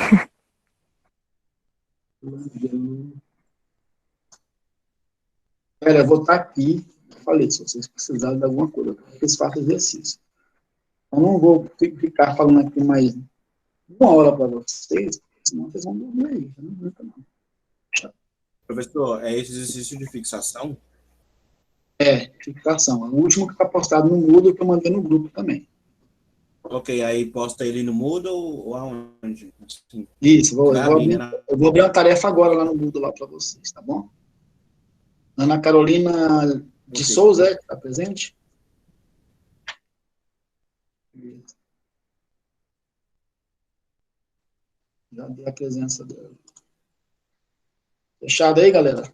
Olha, eu vou estar aqui. Eu falei, se vocês precisarem de alguma coisa, vocês façam exercício. Eu não vou ficar falando aqui mais uma hora para vocês, senão vocês vão dormir aí. Não aguento, não. Professor, é esse exercício de fixação? É, fixação. O último que está postado no Moodle que eu mandei no grupo também. Ok, aí posta ele no Moodle ou aonde? Assim, Isso, eu né? vou abrir uma tarefa agora lá no Moodle lá para vocês, tá bom? Ana Carolina de Souza, está presente? Já dei a presença dela. Fechado aí, galera?